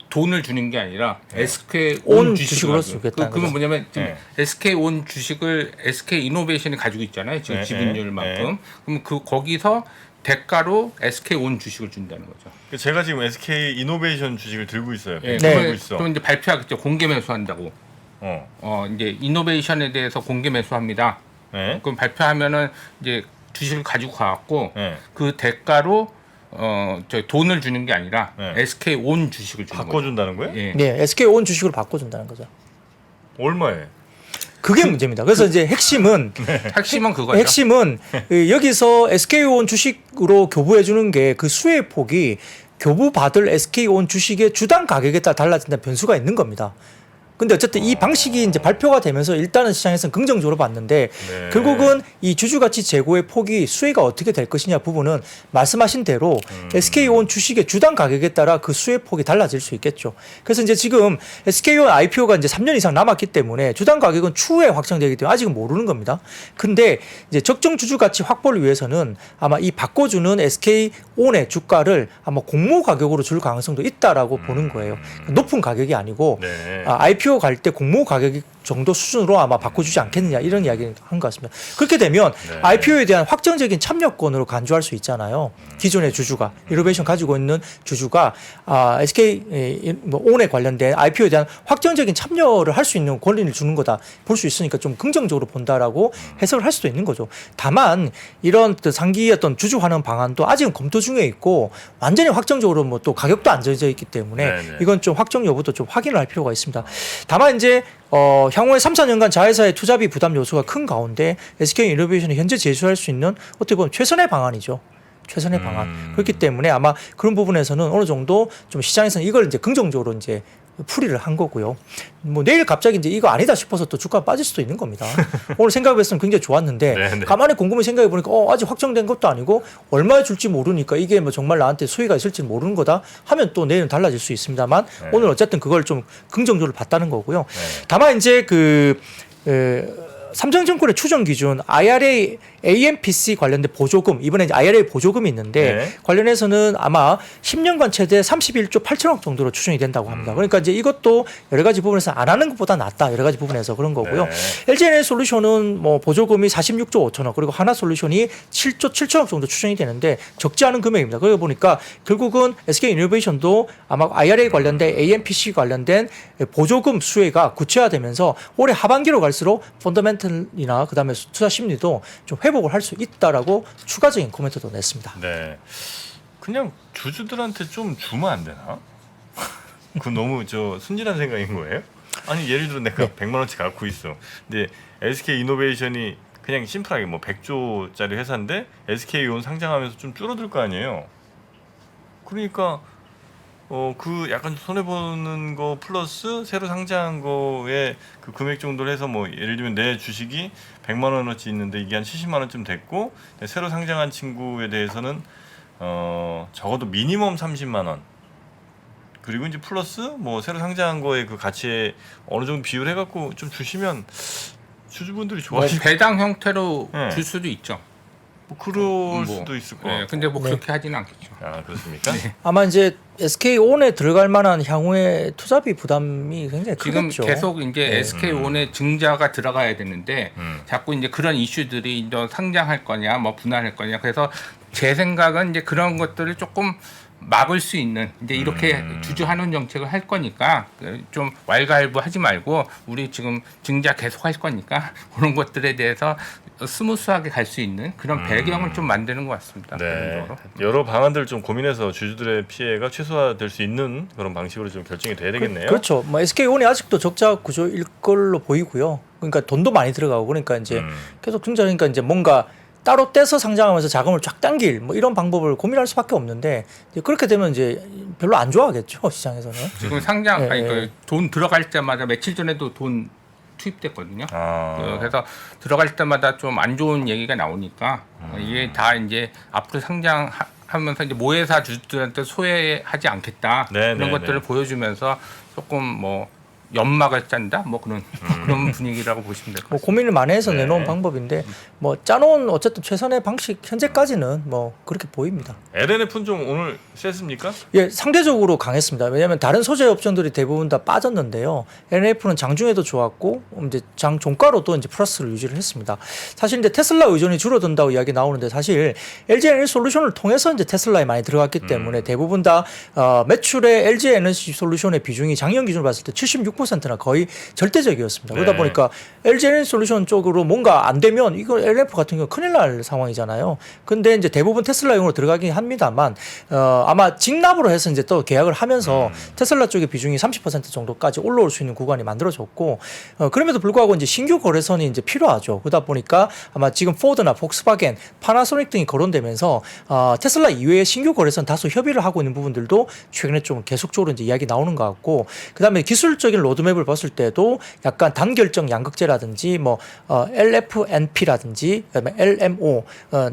돈을 주는 게 아니라 SK 온 주식으로 주식을 주겠다는 그건 거죠. 뭐냐면 지금 네. SK 온 주식을 SK 이노베이션이 가지고 있잖아요. 지금 네, 지분율만큼. 그럼 그 거기서 대가로 SK 온 주식을 준다는 거죠. 제가 지금 SK 이노베이션 주식을 들고 있어요. 예, 네. 들고 있어. 그럼 이제 발표하겠죠. 공개 매수한다고. 이제 이노베이션에 대해서 공개 매수합니다. 네. 그럼 발표하면은 이제 주식을 가지고 가갖고 네. 그 대가로 저 돈을 주는 게 아니라 네. SK 온 주식을 주는 바꿔준다는 거예요? 거예요. 예. 네, SK온 주식으로 바꿔준다는 거죠. 얼마에? 그게 문제입니다. 그래서 이제 핵심은 핵심은 그거죠. 핵심은 여기서 SK온 주식으로 교부해 주는 게 그 수혜 폭이 교부 받을 SK온 주식의 주당 가격에 따라 달라진다는 변수가 있는 겁니다. 근데 어쨌든 이 방식이 이제 발표가 되면서 일단은 시장에서는 긍정적으로 봤는데 네. 결국은 이 주주가치 재고의 폭이 수혜가 어떻게 될 것이냐 부분은 말씀하신 대로 SK온 주식의 주당 가격에 따라 그 수혜 폭이 달라질 수 있겠죠. 그래서 이제 지금 SK온 IPO가 이제 3년 이상 남았기 때문에 주당 가격은 추후에 확정되기 때문에 아직은 모르는 겁니다. 근데 이제 적정 주주가치 확보를 위해서는 아마 이 바꿔주는 SK온의 주가를 아마 공모 가격으로 줄 가능성도 있다라고 보는 거예요. 높은 가격이 아니고 네. IPO IPO 갈 때 공모 가격 정도 수준으로 아마 바꿔주지 않겠느냐 이런 이야기를 한 것 같습니다. 그렇게 되면 네. IPO에 대한 확정적인 참여권으로 간주할 수 있잖아요. 기존의 주주가 이노베이션 가지고 있는 주주가 SK 온에 관련된 IPO에 대한 확정적인 참여를 할 수 있는 권리를 주는 거다 볼 수 있으니까 좀 긍정적으로 본다라고 해석을 할 수도 있는 거죠. 다만 이런 상기 어떤 주주 환원 방안도 아직은 검토 중에 있고 완전히 확정적으로 뭐 또 가격도 안 정해져 있기 때문에 네네. 이건 좀 확정 여부도 좀 확인을 할 필요가 있습니다. 다만 이제 향후에 3, 4년간 자회사의 투자비 부담 요소가 큰 가운데 SK 이노베이션이 현재 제시할 수 있는 어떻게 보면 최선의 방안이죠. 최선의 방안. 그렇기 때문에 아마 그런 부분에서는 어느 정도 좀 시장에서는 이걸 이제 긍정적으로 이제 풀이를 한 거고요. 뭐 내일 갑자기 이제 이거 아니다 싶어서 또 주가가 빠질 수도 있는 겁니다. 오늘 생각해봤으면 굉장히 좋았는데 네네. 가만히 곰곰이 생각해 보니까 아직 확정된 것도 아니고 얼마에 줄지 모르니까 이게 뭐 정말 나한테 수익이 있을지 모르는 거다 하면 또 내일은 달라질 수 있습니다만 네. 오늘 어쨌든 그걸 좀 긍정적으로 봤다는 거고요. 네. 다만 이제 삼성증권의 추정 기준 IRA AMPC 관련된 보조금 이번에 이제 IRA 보조금이 있는데 네. 관련해서는 아마 10년간 최대 31조 8천억 정도로 추정이 된다고 합니다. 그러니까 이제 이것도 여러 가지 부분에서 안 하는 것보다 낫다 여러 가지 부분에서 그런 거고요. 네. LG에너지솔루션은 뭐 보조금이 46조 5천억 그리고 하나솔루션이 7조 7천억 정도 추정이 되는데 적지 않은 금액입니다. 그러다 보니까 결국은 SK이노베이션도 아마 IRA 관련된 AMPC 관련된 보조금 수혜가 구체화되면서 올해 하반기로 갈수록 펀더멘털이나 그다음에 투자 심리도 좀 회복을 할 수 있다라고 추가적인 코멘트도 냈습니다. 네. 그냥 주주들한테 좀 주면 안 되나? 그 너무 순진한 생각인 거예요? 아니 예를 들어 내가 100만 원치 갖고 있어. 근데 SK 이노베이션이 그냥 심플하게 뭐 100조짜리 회사인데 SK온 상장하면서 좀 줄어들 거 아니에요. 그러니까 그 약간 손해 보는 거 플러스 새로 상장한 거에 그 금액 정도를 해서 뭐 예를 들면 내 주식이 100만 원어치 있는데 이게 한 70만 원쯤 됐고 새로 상장한 친구에 대해서는 적어도 미니멈 30만 원. 그리고 이제 플러스 뭐 새로 상장한 거에 그 가치에 어느 정도 비율 해갖고 좀 주시면 주주분들이 뭐 좋아하시고 배당 형태로 네. 줄 수도 있죠. 뭐 그럴 수도 있을 것 같고. 근데 뭐 네. 그렇게 하지는 않겠죠. 아 그렇습니까? 아마 이제 SK온에 들어갈 만한 향후의 투자비 부담이 굉장히 지금 크겠죠. 계속 이제 SK온에 증자가 들어가야 되는데 자꾸 이제 그런 이슈들이 이제 상장할 거냐, 뭐 분할할 거냐. 그래서 제 생각은 이제 그런 것들을 조금 막을 수 있는 이제 이렇게 주주 환원 정책을 할 거니까 좀 왈가왈부하지 말고 우리 지금 증자 계속 할 거니까 그런 것들에 대해서 스무스하게 갈 수 있는 그런 배경을 좀 만드는 것 같습니다. 네. 개인적으로. 여러 방안들 좀 고민해서 주주들의 피해가 최소화될 수 있는 그런 방식으로 좀 결정이 돼야 되겠네요. 그렇죠. 뭐 SK온이 아직도 적자 구조일 걸로 보이고요. 그러니까 돈도 많이 들어가고 그러니까 이제 계속 증자니까 이제 뭔가 따로 떼서 상장하면서 자금을 쫙 당길 뭐 이런 방법을 고민할 수밖에 없는데 이제 그렇게 되면 이제 별로 안 좋아하겠죠 시장에서는. 지금 상장 네, 아니 네. 돈 들어갈 때마다 며칠 전에도 돈 투입됐거든요. 아. 그래서 들어갈 때마다 좀 안 좋은 얘기가 나오니까 이게 다 이제 앞으로 상장하면서 이제 모회사 주주들한테 소외하지 않겠다 네, 그런 네, 것들을 네. 보여주면서 조금 뭐 연막을 짠다 뭐 그런 분위기라고 보시면 될 것 뭐 같습니다. 고민을 많이 해서 네. 내놓은 방법인데 뭐 짜놓은 어쨌든 최선의 방식 현재까지는 뭐 그렇게 보입니다. LNF는 좀 오늘 셌습니까? 예, 상대적으로 강했습니다. 왜냐하면 다른 소재 업종들이 대부분 다 빠졌는데요. NF는 장중에도 좋았고 이제 장 종가로도 이제 플러스를 유지를 했습니다. 사실 이제 테슬라 의존이 줄어든다고 이야기 나오는데 사실 LG 에너지 솔루션을 통해서 이제 테슬라에 많이 들어갔기 때문에 대부분 다 매출의 LG 에너지 솔루션의 비중이 작년 기준으로 봤을 때 76%나 거의 절대적이었습니다. 그러다 네. 보니까 LG 에너지 솔루션 쪽으로 뭔가 안 되면 이거 LNF 같은 경우 큰일 날 상황이잖아요. 근데 이제 대부분 테슬라용으로 들어가긴 합니다만 아마 직납으로 해서 이제 또 계약을 하면서 테슬라 쪽의 비중이 30% 정도까지 올라올 수 있는 구간이 만들어졌고 그럼에도 불구하고 이제 신규 거래선이 이제 필요하죠. 그러다 보니까 아마 지금 포드나 폭스바겐, 파나소닉 등이 거론되면서 테슬라 이외의 신규 거래선 다소 협의를 하고 있는 부분들도 최근에 좀 계속적으로 이제 이야기 나오는 것 같고 그다음에 기술적인 로드맵을 봤을 때도 약간 단결정 양극재라든지 뭐 LFNP라든지 그다음에 LMO,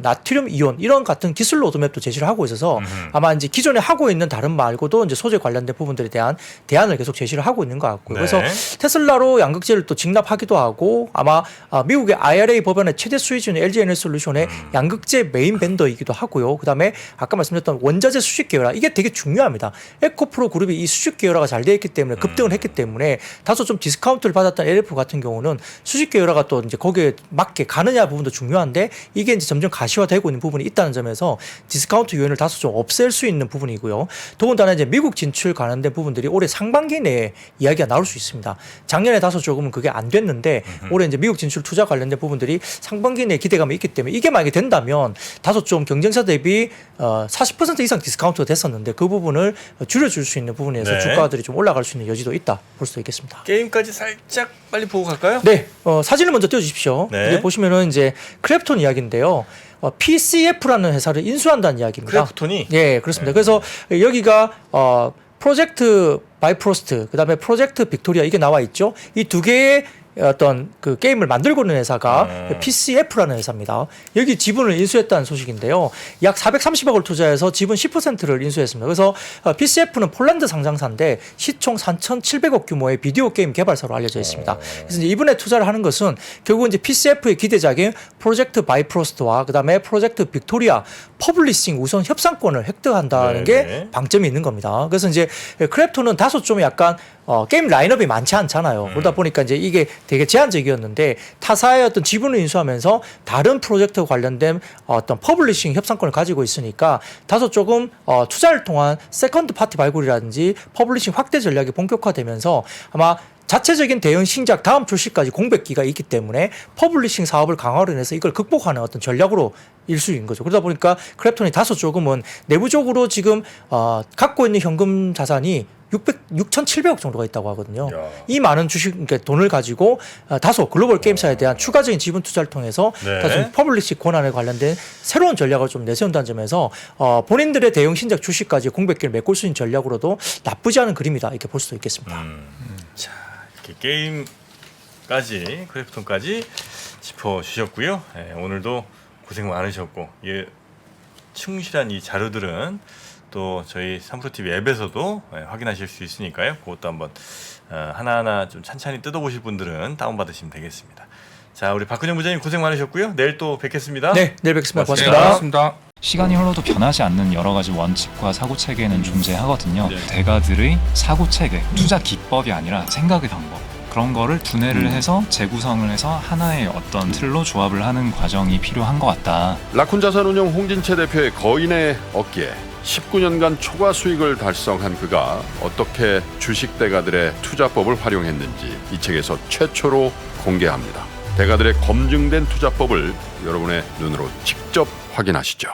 나트륨 이온 이런 같은 기술 로드맵도 제시를 하고 있어서 아마 이제 기존에 하고 있는 다른 말고도 이제 소재 관련된 부분들에 대한 대안을 계속 제시를 하고 있는 것 같고요. 네. 그래서 테슬라로 양극재를 또 직납하기도 하고 아마 미국의 IRA 법안의 최대 수혜주인 LG 에너지 솔루션의 양극재 메인 벤더이기도 하고요. 그다음에 아까 말씀드렸던 원자재 수직 계열화 이게 되게 중요합니다. 에코프로 그룹이 이 수직 계열화가 잘 되어 있기 때문에 급등을 했기 때문에 때문에 다소 좀 디스카운트를 받았던 LF 같은 경우는 수직 계열화가 또 이제 거기에 맞게 가느냐 부분도 중요한데 이게 이제 점점 가시화되고 있는 부분이 있다는 점에서 디스카운트 요인을 다소 좀 없앨 수 있는 부분이고요. 더군다나 이제 미국 진출 관련된 부분들이 올해 상반기 내에 이야기가 나올 수 있습니다. 작년에 다소 조금은 그게 안 됐는데 올해 이제 미국 진출 투자 관련된 부분들이 상반기 내에 기대감이 있기 때문에 이게 만약에 된다면 다소 좀 경쟁사 대비 40% 이상 디스카운트가 됐었는데 그 부분을 줄여줄 수 있는 부분에서 네. 주가들이 좀 올라갈 수 있는 여지도 있다 볼 수 있겠습니다. 게임까지 살짝 빨리 보고 갈까요? 네, 사진을 먼저 띄워주십시오. 네. 이게 보시면은 이제 크래프톤 이야기인데요. PCF라는 회사를 인수한다는 이야기입니다. 크래프톤이 예, 그렇습니다. 네. 그래서 여기가 프로젝트 바이프로스트, 그다음에 프로젝트 빅토리아 이게 나와 있죠. 이 두 개의 어떤 그 게임을 만들고 있는 회사가 PCF라는 회사입니다. 여기 지분을 인수했다는 소식인데요. 약 430억을 투자해서 지분 10%를 인수했습니다. 그래서 PCF는 폴란드 상장사인데 시총 3,700억 규모의 비디오 게임 개발사로 알려져 있습니다. 그래서 이제 이번에 투자를 하는 것은 결국 이제 PCF의 기대작인 프로젝트 바이프로스트와 그다음에 프로젝트 빅토리아 퍼블리싱 우선 협상권을 획득한다는 게 방점이 있는 겁니다. 그래서 이제 크래프톤은 다소 좀 약간 게임 라인업이 많지 않잖아요. 그러다 보니까 이제 이게 되게 제한적이었는데 타사의 어떤 지분을 인수하면서 다른 프로젝트와 관련된 어떤 퍼블리싱 협상권을 가지고 있으니까 다소 조금 투자를 통한 세컨드 파티 발굴이라든지 퍼블리싱 확대 전략이 본격화되면서 아마 자체적인 대형 신작 다음 출시까지 공백기가 있기 때문에 퍼블리싱 사업을 강화를 해서 이걸 극복하는 어떤 전략으로 일수인 거죠. 그러다 보니까 크래프톤이 다소 조금은 내부적으로 지금 갖고 있는 현금 자산이 6,700억 정도가 있다고 하거든요. 야. 이 많은 주식, 그러니까 돈을 가지고 다소 글로벌 게임사에 대한 추가적인 지분 투자를 통해서 네. 다소 퍼블리싱 권한에 관련된 새로운 전략을 좀 내세운다는 점에서 본인들의 대형 신작 출시까지 공백기를 메꿀 수 있는 전략으로도 나쁘지 않은 그림이다 이렇게 볼 수도 있겠습니다. 자, 이렇게 게임까지 크래프톤까지 짚어주셨고요. 네, 오늘도 고생 많으셨고 충실한 이 자료들은 또 저희 3프로TV 앱에서도 확인하실 수 있으니까요. 그것도 한번 하나하나 좀 찬찬히 뜯어보실 분들은 다운받으시면 되겠습니다. 자, 우리 박근영 부장님 고생 많으셨고요. 내일 또 뵙겠습니다. 네, 내일 뵙겠습니다. 고맙습니다. 고맙습니다. 시간이 흘러도 변하지 않는 여러 가지 원칙과 사고 체계는 존재하거든요. 대가들의 사고 체계, 투자 기법이 아니라 생각의 방법. 그런 거를 분해를 해서 재구성을 해서 하나의 어떤 틀로 조합을 하는 과정이 필요한 것 같다. 라쿤 자산운용 홍진채 대표의 거인의 어깨에 19년간 초과 수익을 달성한 그가 어떻게 주식 대가들의 투자법을 활용했는지 이 책에서 최초로 공개합니다. 대가들의 검증된 투자법을 여러분의 눈으로 직접 확인하시죠.